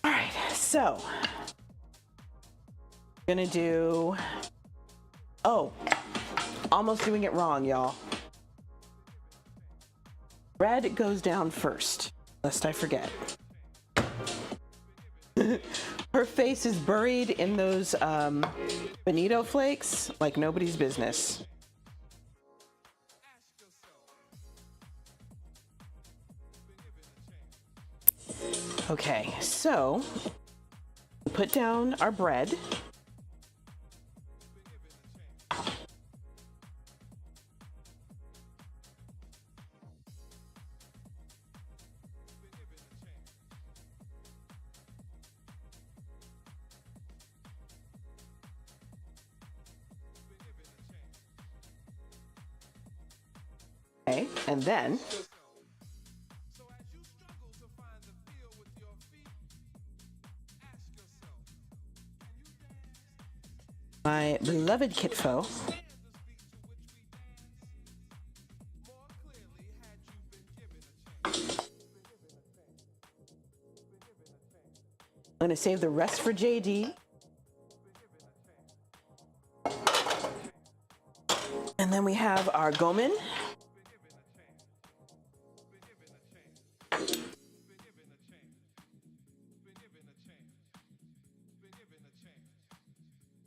All right, so gonna do, oh, almost doing it wrong, y'all. Red goes down first, lest I forget. Her face is buried in those bonito flakes like nobody's business. Okay, so put down our bread. Okay, and then beloved Kitfo. I'm gonna save the rest for JD. And then we have our Gomen.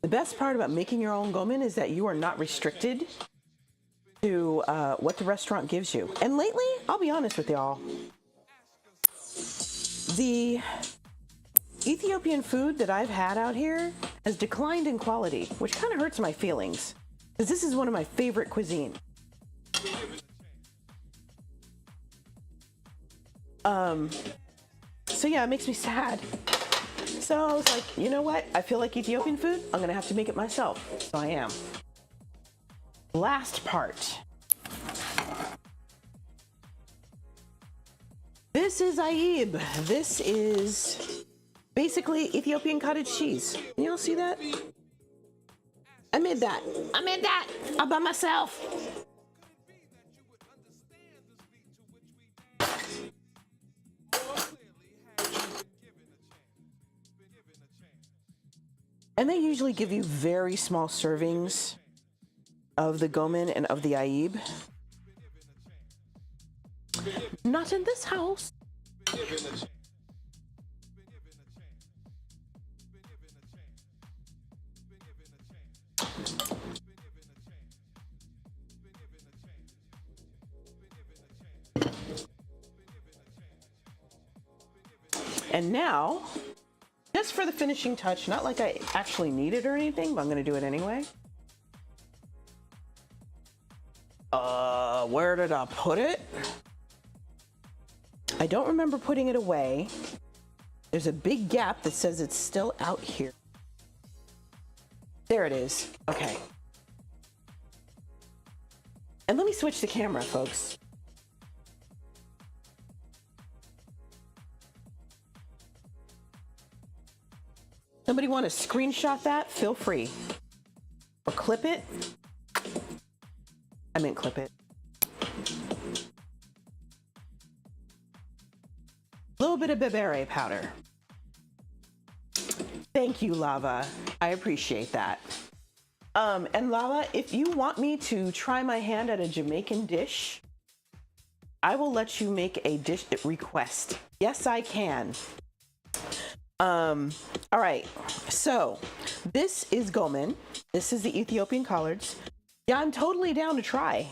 The best part about making your own Gomen is that you are not restricted to what the restaurant gives you. And lately, I'll be honest with y'all, the Ethiopian food that I've had out here has declined in quality, which kind of hurts my feelings, because this is one of my favorite cuisine. So yeah, it makes me sad. So I was like, you know what? I feel like Ethiopian food. I'm gonna have to make it myself. So I am. Last part. This is Ayib. This is basically Ethiopian cottage cheese. Can y'all see that? I made that. I made that all by myself. And they usually give you very small servings of the Gomen and of the Ayib. Not in this house. And now, just for the finishing touch, not like I actually need it or anything, but I'm gonna do it anyway. Where did I put it? I don't remember putting it away. There's a big gap that says it's still out here. There it is. Okay. And let me switch the camera, folks. Somebody want to screenshot that? Feel free. Or clip it. I meant clip it. A little bit of bebere powder. Thank you, Lava. I appreciate that. And Lava, if you want me to try my hand at a Jamaican dish, I will let you make a dish request. Yes, I can. All right, so this is Gomen. This is the Ethiopian Collards. Yeah, I'm totally down to try.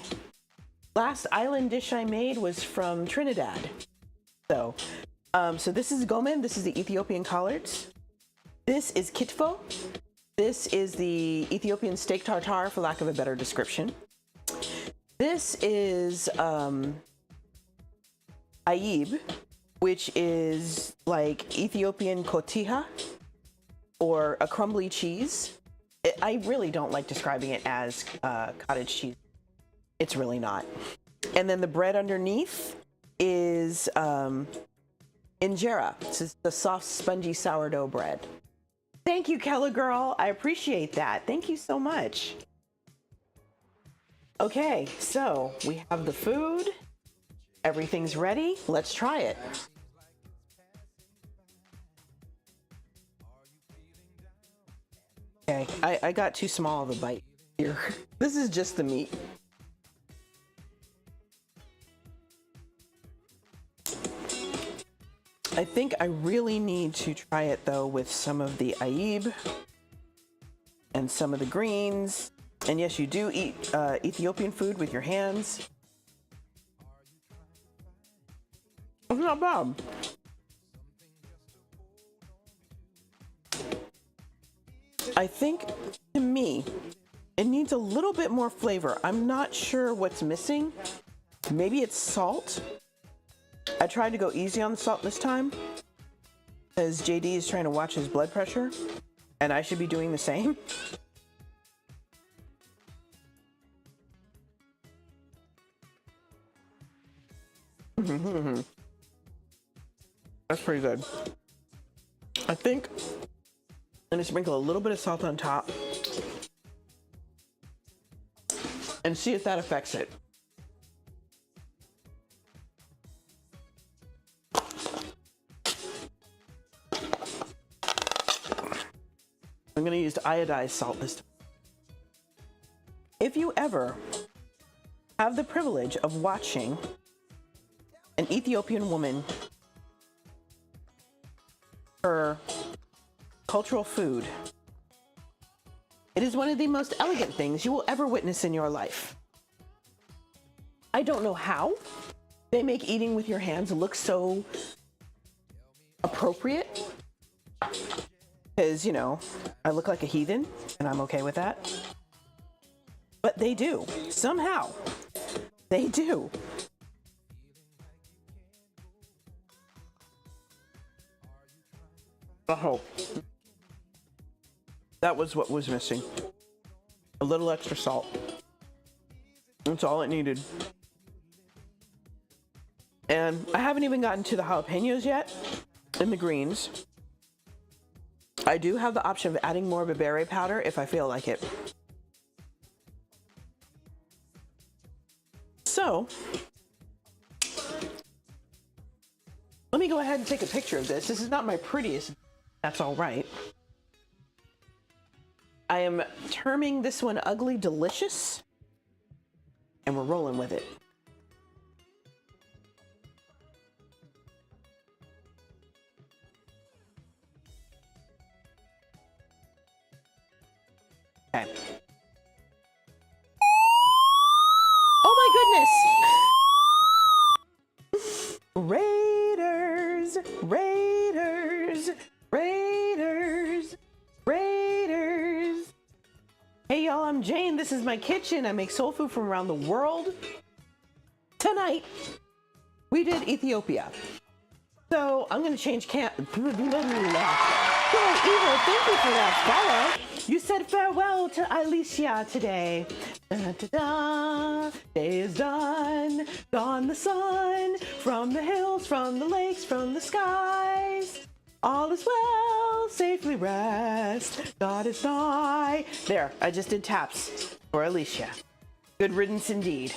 Last island dish I made was from Trinidad. So this is Gomen. This is the Ethiopian Collards. This is Kitfo. This is the Ethiopian steak tartare, for lack of a better description. This is Ayib, which is like Ethiopian cotija or a crumbly cheese. I really don't like describing it as cottage cheese. It's really not. And then the bread underneath is injera. This is the soft, spongy sourdough bread. Thank you, Kella girl. I appreciate that. Thank you so much. Okay, so we have the food. Everything's ready. Let's try it. Okay, I got too small of a bite here. This is just the meat. I think I really need to try it though with some of the Ayib and some of the greens. And yes, you do eat Ethiopian food with your hands. It's not bad. I think, to me, it needs a little bit more flavor. I'm not sure what's missing. Maybe it's salt. I tried to go easy on the salt this time, as JD is trying to watch his blood pressure, and I should be doing the same. That's pretty good. I think I'm gonna sprinkle a little bit of salt on top. and see if that affects it. I'm gonna use iodized salt this time. If you ever have the privilege of watching an Ethiopian woman, her cultural food, it is one of the most elegant things you will ever witness in your life. I don't know how they make eating with your hands look so appropriate, because, you know, I look like a heathen and I'm okay with that. But they do. Somehow, they do. Oh, that was what was missing. A little extra salt. That's all it needed. And I haven't even gotten to the jalapenos yet and the greens. I do have the option of adding more bibere powder if I feel like it. So, let me go ahead and take a picture of this. This is not my prettiest. That's all right. I am terming this one Ugly Delicious, and we're rolling with it. Okay. Oh my goodness! Raiders! Raiders! Raiders! Raiders! Hey y'all, I'm Jane. This is my kitchen. I make soul food from around the world. Tonight, we did Ethiopia. So I'm gonna change So Evil, thank you for that follow. You said farewell to Alicia today. Da-da-da. Day is done, gone the sun, from the hills, from the lakes, from the skies. All is well, safely rest, God is nigh. There, I just did taps for Alicia. Good riddance indeed.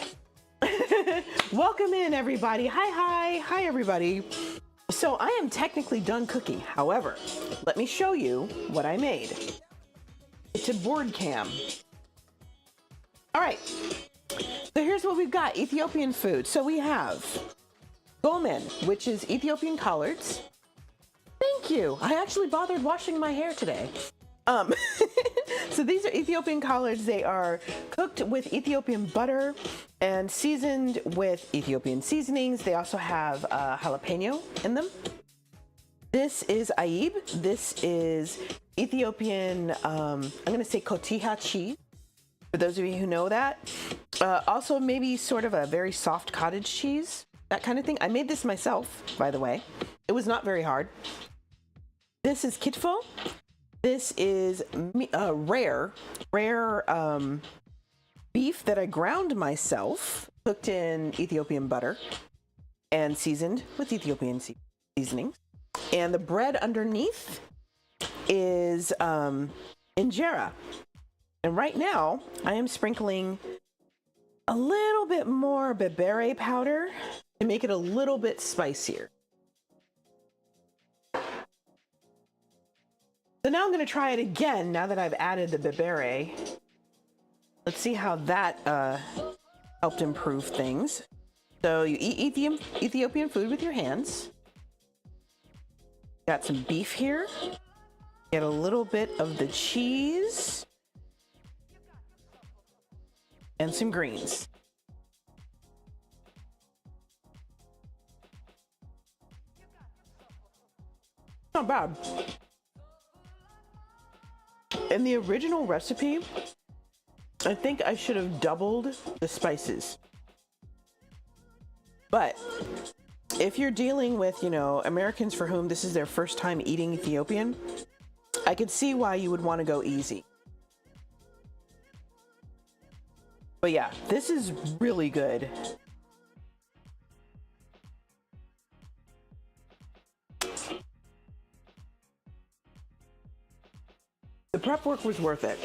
Welcome in, everybody. Hi, everybody. So I am technically done cooking. However, let me show you what I made. It's a board cam. All right, so here's what we've got, Ethiopian food. So we have Gomen, which is Ethiopian collards. Thank you. I actually bothered washing my hair today. So these are Ethiopian collards. They are cooked with Ethiopian butter and seasoned with Ethiopian seasonings. They also have jalapeno in them. This is Ayib. This is Ethiopian, I'm gonna say cotija cheese, for those of you who know that. Also maybe sort of a very soft cottage cheese, that kind of thing. I made this myself, by the way. It was not very hard. This is Kitfo. This is rare beef that I ground myself, cooked in Ethiopian butter, and seasoned with Ethiopian seasonings. And the bread underneath is injera. And right now, I am sprinkling a little bit more bibere powder to make it a little bit spicier. So now I'm going to try it again now that I've added the bibere. Let's see how that helped improve things. So you eat Ethiopian food with your hands. Got some beef here. Get a little bit of the cheese. And some greens. Not bad. In the original recipe, I think I should have doubled the spices. But if you're dealing with, you know, Americans for whom this is their first time eating Ethiopian, I could see why you would want to go easy. But yeah, this is really good. The prep work was worth it.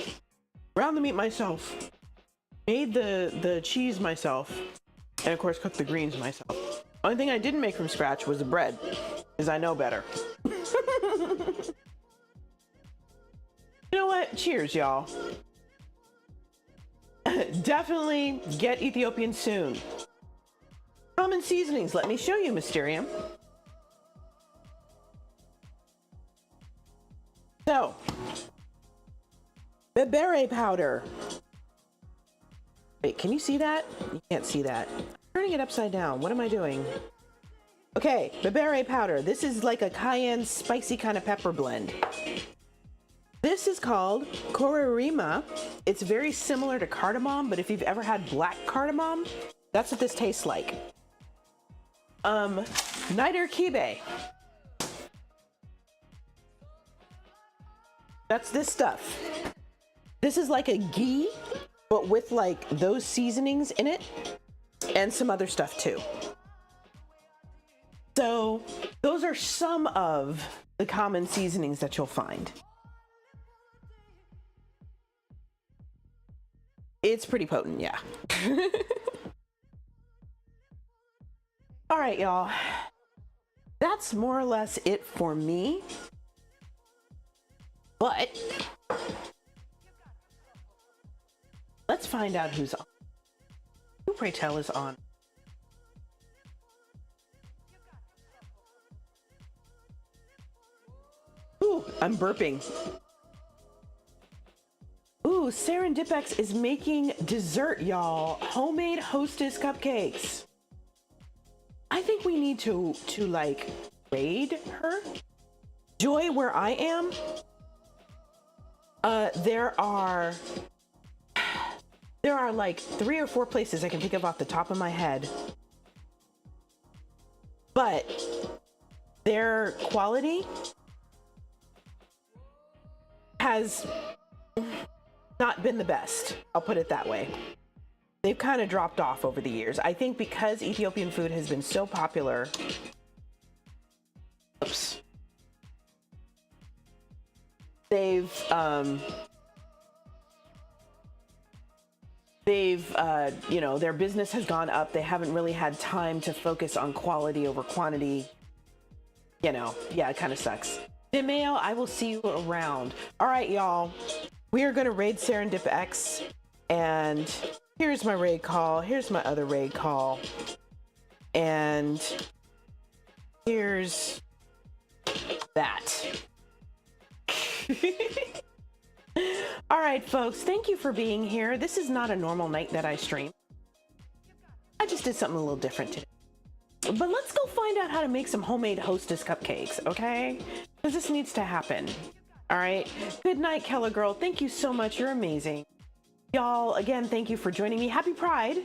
Ground the meat myself. Made the cheese myself, and of course cooked the greens myself. Only thing I didn't make from scratch was the bread, because I know better. You know what? Cheers, y'all. Definitely get Ethiopian soon. Common seasonings. Let me show you, Mysterium. So, bebere powder. Wait, can you see that? You can't see that. I'm turning it upside down. What am I doing? Okay, bebere powder. This is like a cayenne spicy kind of pepper blend. This is called korarima. It's very similar to cardamom, but if you've ever had black cardamom, that's what this tastes like. Niter kibe. That's this stuff. This is like a ghee, but with like those seasonings in it and some other stuff too. So those are some of the common seasonings that you'll find. It's pretty potent, yeah. All right, y'all. That's more or less it for me. But let's find out who's on. Who, pray tell, is on? Ooh, I'm burping. Ooh, Serendipex is making dessert, y'all. Homemade Hostess cupcakes. I think we need to like raid her. Joy, where I am, there are like 3 or 4 places I can think of off the top of my head, but their quality has not been the best. I'll put it that way. They've kind of dropped off over the years. I think because Ethiopian food has been so popular. Oops. They've you know, their business has gone up. They haven't really had time to focus on quality over quantity. You know, yeah, it kind of sucks. Demeo, I will see you around. All right, y'all. We are going to raid Serendipex, and here's my raid call. Here's my other raid call. And here's that. All right, folks, thank you for being here. This is not a normal night that I stream. I just did something a little different today. But let's go find out how to make some homemade Hostess cupcakes, okay? Because this needs to happen. All right. Good night, Keller Girl. Thank you so much. You're amazing. Y'all, again, thank you for joining me. Happy Pride.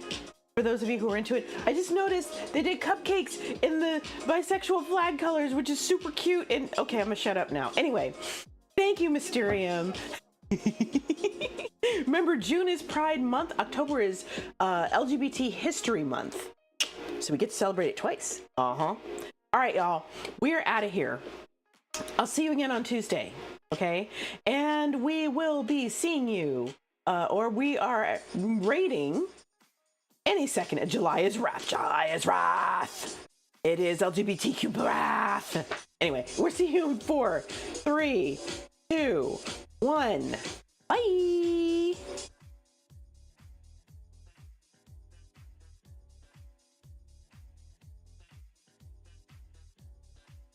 For those of you who are into it. I just noticed they did cupcakes in the bisexual flag colors, which is super cute. And okay, I'm gonna shut up now. Anyway, thank you, Mysterium. Remember, June is Pride Month. October is LGBT History Month. So we get to celebrate it twice. All right, y'all. We are out of here. I'll see you again on Tuesday. Okay, and we will be seeing you, or we are raiding any second of July is Wrath. July is Wrath. It is LGBTQ Wrath. Anyway, we'll see you in 4, 3, 2, 1. Bye.